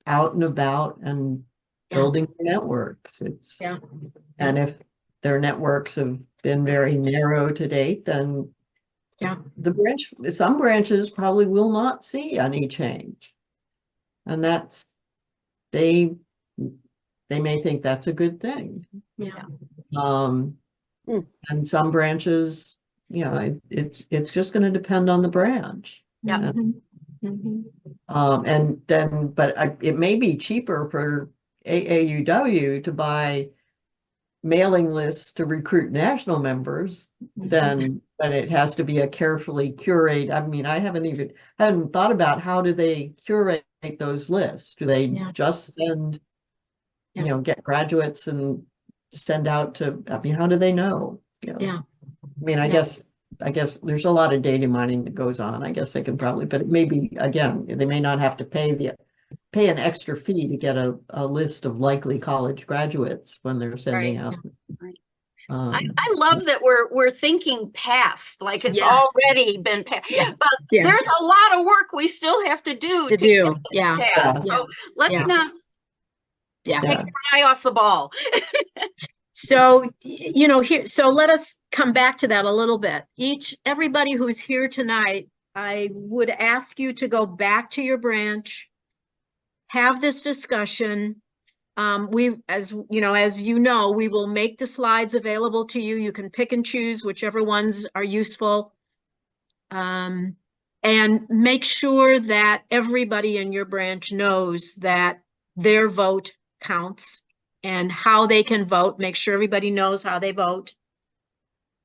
out and about and building networks. And if their networks have been very narrow to date, then some branches probably will not see any change. And they may think that's a good thing. And some branches, it's just going to depend on the branch. And then, but it may be cheaper for AAUW to buy mailing lists to recruit national members than, but it has to be a carefully curated. I mean, I hadn't thought about how do they curate those lists? Do they just send, get graduates and send out to, I mean, how do they know? I mean, I guess there's a lot of data mining that goes on. I guess they can probably, but it may be, again, they may not have to pay an extra fee to get a list of likely college graduates when they're sending out. I love that we're thinking past, like it's already been passed. But there's a lot of work we still have to do to get this passed. So let's not take your eye off the ball. So, so let us come back to that a little bit. Everybody who's here tonight, I would ask you to go back to your branch, have this discussion. As you know, we will make the slides available to you. You can pick and choose whichever ones are useful. And make sure that everybody in your branch knows that their vote counts and how they can vote. Make sure everybody knows how they vote.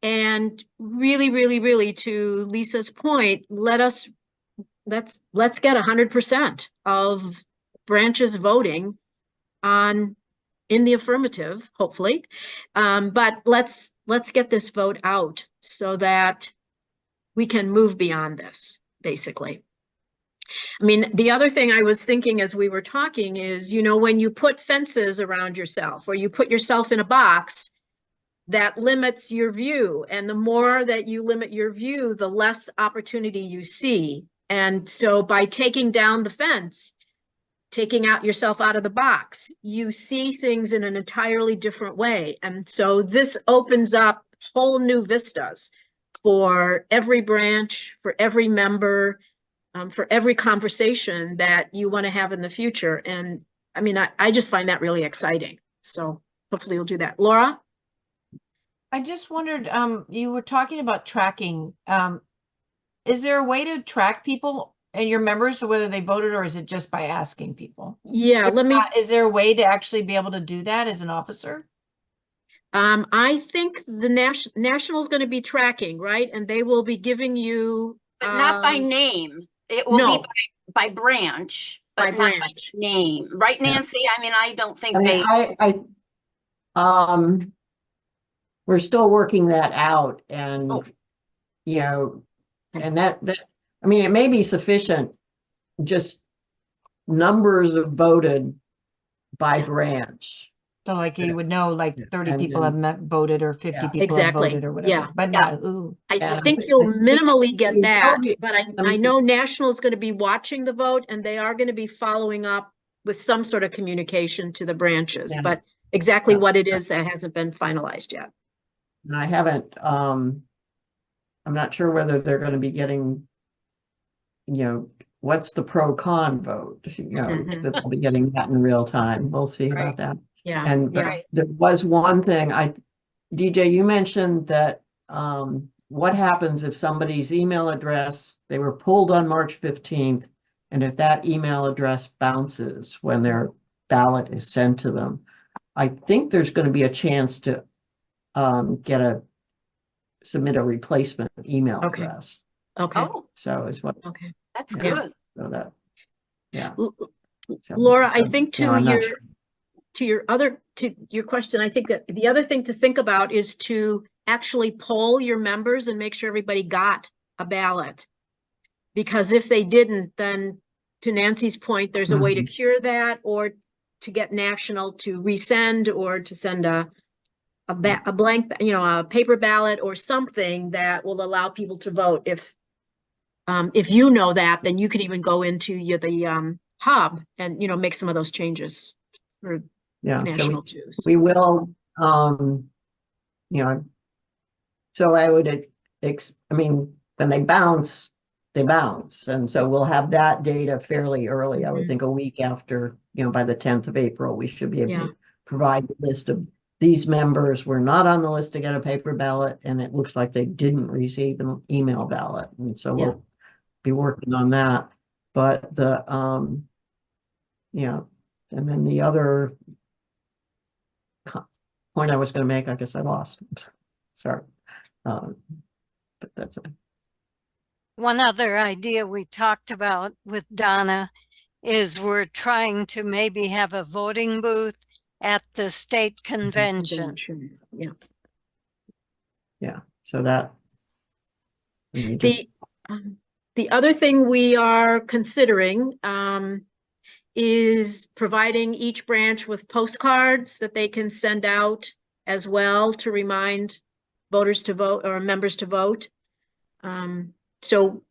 And really, really, really, to Lisa's point, let's get 100% of branches voting in the affirmative, hopefully. But let's get this vote out so that we can move beyond this, basically. I mean, the other thing I was thinking as we were talking is, when you put fences around yourself or you put yourself in a box, that limits your view. And the more that you limit your view, the less opportunity you see. And so by taking down the fence, taking yourself out of the box, you see things in an entirely different way. And so this opens up whole new vistas for every branch, for every member. for every conversation that you want to have in the future. And I mean, I just find that really exciting. So hopefully you'll do that. Laura? I just wondered, you were talking about tracking. Is there a way to track people and your members, or whether they voted, or is it just by asking people? Yeah, If let me, not, is there a way to actually be able to do that as an officer? I think the national is going to be tracking, right? And they will be giving you. But not by name. It will No. be by branch, but By not by branch. name. Right, Nancy? I mean, I don't think I they. mean, we're still working that out, and Oh. you know, and that I mean, it may be sufficient, just numbers of voted by branch. So like you would know, like 30 And people then- have voted, or 50 Yeah. people Exactly. have voted, or whatever, Yeah. but not who. I And think I you'll think minimally get you that, probably- but I I mean- know National is going to be watching the vote, and they are going to be following up with some sort of communication to the branches, Yeah. but exactly Yeah. what it is, that hasn't been finalized yet. And I haven't, I'm not sure whether they're going to be getting, what's the pro con vote, Mhm. that they'll be getting that in real time. We'll see Right. about that. Yeah. And yeah. Right. there was one thing, DJ, you mentioned that, what happens if somebody's email address, they were pulled on March 15th, and if that email address bounces when their ballot is sent to them? I think there's going to be a chance to submit a replacement email Okay. address. Okay. Oh, So is what, Okay. that's Yeah. good. so that, yeah. L- So, Laura, I think no, I'm not sure. to your question, I think that the other thing to think about is to actually poll your members and make sure everybody got a ballot. Because if they didn't, then to Nancy's point, there's a way to cure that, or to get National to resend, or to send a blank, a paper ballot or something that will allow people to vote. If you know that, then you can even go into the hub and, make some of those changes for Yeah, so National too. we will, so I would, I mean, when they bounce. And so we'll have that data fairly early. I would Mhm. think a week after, by the 10th of April, we should be able Yeah. to provide the list of these members were not on the list to get a paper ballot, and it looks like they didn't receive an email ballot. And so Yeah. we'll be working on that. But and then the other point I was going to make, I guess I lost. Sorry. But that's it. One other idea we talked about with Donna is we're trying to maybe have a voting booth at the state convention. Yeah. Yeah. So that. I mean, The other thing we are considering is providing each branch with postcards that they can send out as well to remind voters to vote, or members to vote. So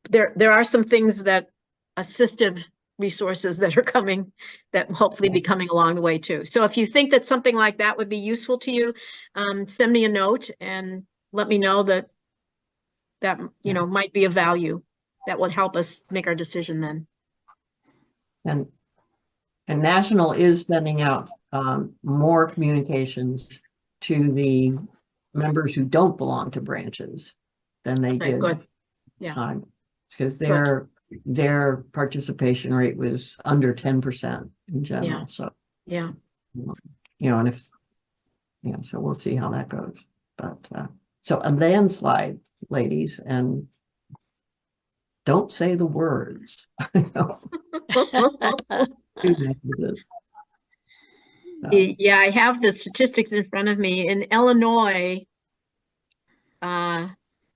there are some things that assistive resources that are coming, that will hopefully be coming along the way too. So if you think that something like that would be useful to you, send me a note and let me know that might be of value, that would help us make our decision then. And National is sending out more communications to the members who don't belong to branches than they Right, did good. this Yeah. time, because Good. their participation rate was under 10% in general. So, Yeah. and if, so we'll see how that goes. But so a landslide, ladies, and don't say the words. Yeah, I have the statistics in front of me. In Illinois, I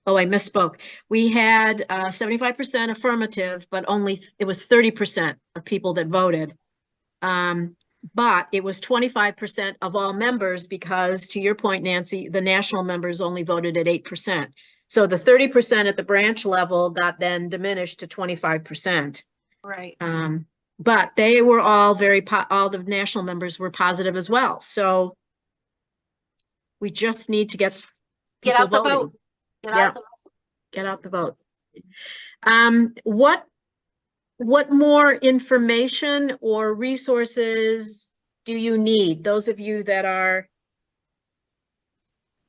misspoke. We had 75% affirmative, but it was 30% of people that voted. But it was 25% of all members, because to your point, Nancy, the national members only voted at 8%. So the 30% at the branch level got then diminished to 25%. Right. But they were all all the national members were positive as well. So we just need to get Get out the voting. vote. Get out the vote. Get out the vote. What more information or resources do you need? Those of you that are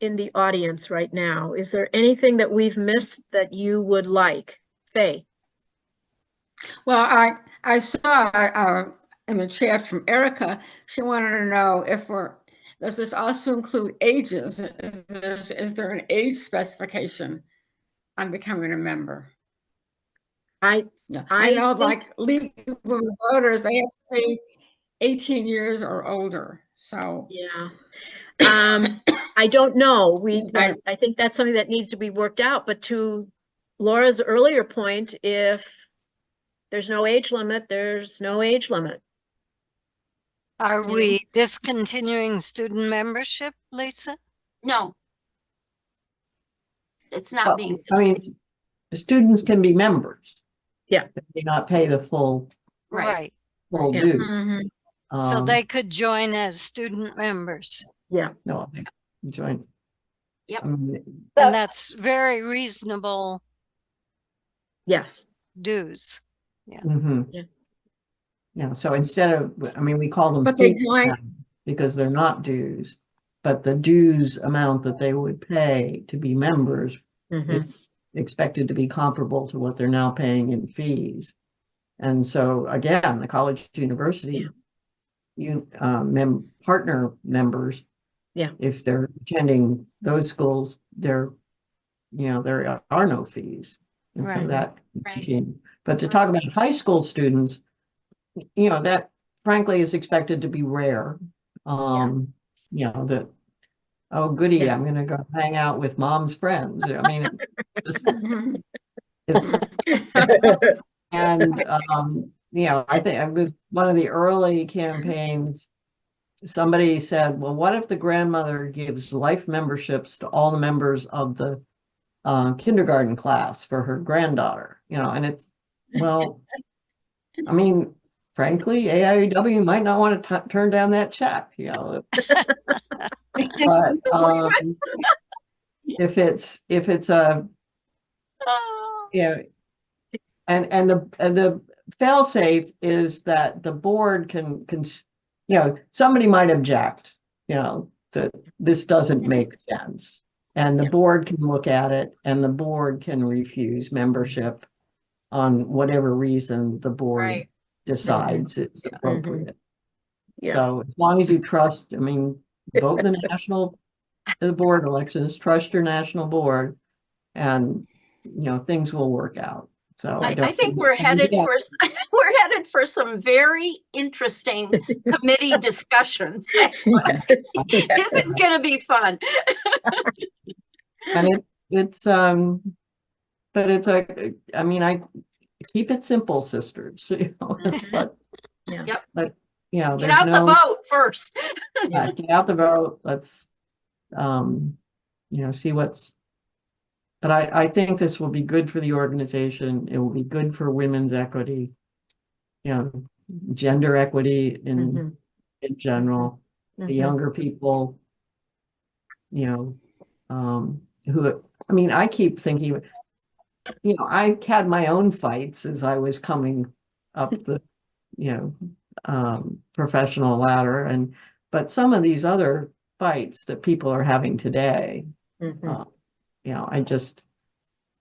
in the audience right now, is there anything that we've missed that you would like? Faye? Well, I saw in the chat from Erica, she wanted to know if does this also include ages? Is there an age specification on becoming a member? I know, like legal voters, they have to be 18 years or older. So yeah, I don't know. I think that's something that needs to be worked out. But to Laura's earlier point, if there's no age limit, there's no age limit. Are we discontinuing student membership, Lisa? No. It's not being. I mean, the students can be members. Yeah. They may not pay the full Right. Yeah. due. Mm-hmm. So they could join as student members. Yeah. No, they join. Yep. I mean, And that's very reasonable Yes. dues. mhm. Yeah. Yeah, so instead of, I mean, we call them But they fees join- now because they're not dues, but the dues amount that they would pay to be members Mhm. is expected to be comparable to what they're now paying in fees. And so again, the college university, partner members, Yeah. if they're attending those schools, there are no fees. And so Right. that Right. continue. But to talk about high school students, that frankly is expected to be rare. That, oh goody, Yeah. I'm gonna go hang out with mom's friends. I mean, and I think it was one of the early campaigns. Somebody said, well, what if the grandmother gives life memberships to all the members of the kindergarten class for her granddaughter? And it's, well, I mean, frankly, AAUW might not want to turn down that check, but if it's a, and the fail safe is that the board can somebody might object, that this doesn't make sense, and the board can look at it, and the board can refuse membership on whatever reason the board decides it's appropriate. Yeah. So as long as you trust, I mean, vote in the board elections, trust your national board, and things will work out. So I think we're headed for some very interesting committee discussions. This is going to be fun. And but it's I mean, I keep it simple, sisters. But Yep. But Get out the vote first. Yeah, get out the vote. Let's see what's. But I think this will be good for the organization. It will be good for women's equity, gender equity in general, the younger people, who, I mean, I keep thinking, I had my own fights as I was coming up the, professional ladder, but some of these other fights that people are having today, I just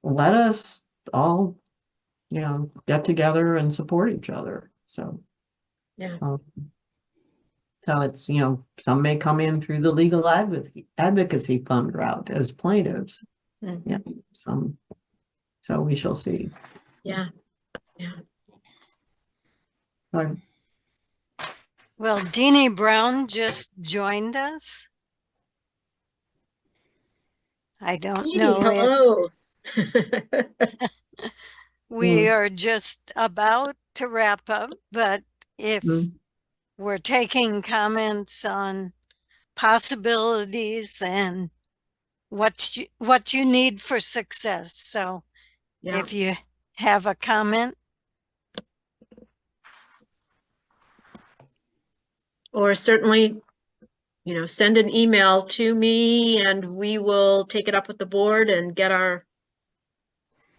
let us all, get together and support each other. So, so it's, some may come in through the legal advocacy fund route as plaintiffs. Yeah, so we shall see. Yeah. Well, Deanie Brown just joined us. I don't know Hello. we are just about to wrap up, but if we're taking comments on possibilities and what you need for success. So if you have a comment. Or certainly, send an email to me and we will take it up with the board and get our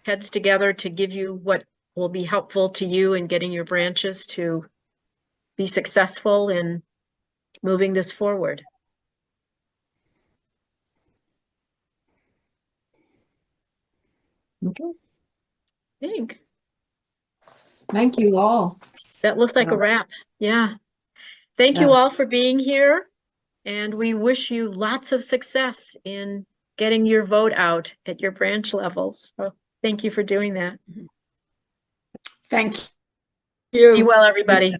heads together to give you what will be helpful to you in getting your branches to be successful in moving this forward. Okay. I think Thank you all. that looks like a Yeah. wrap. Yeah. Thank you Yeah. all for being here, and we wish you lots of success in getting your vote out at your branch levels. So thank you for doing that. Thank Be you. well, everybody.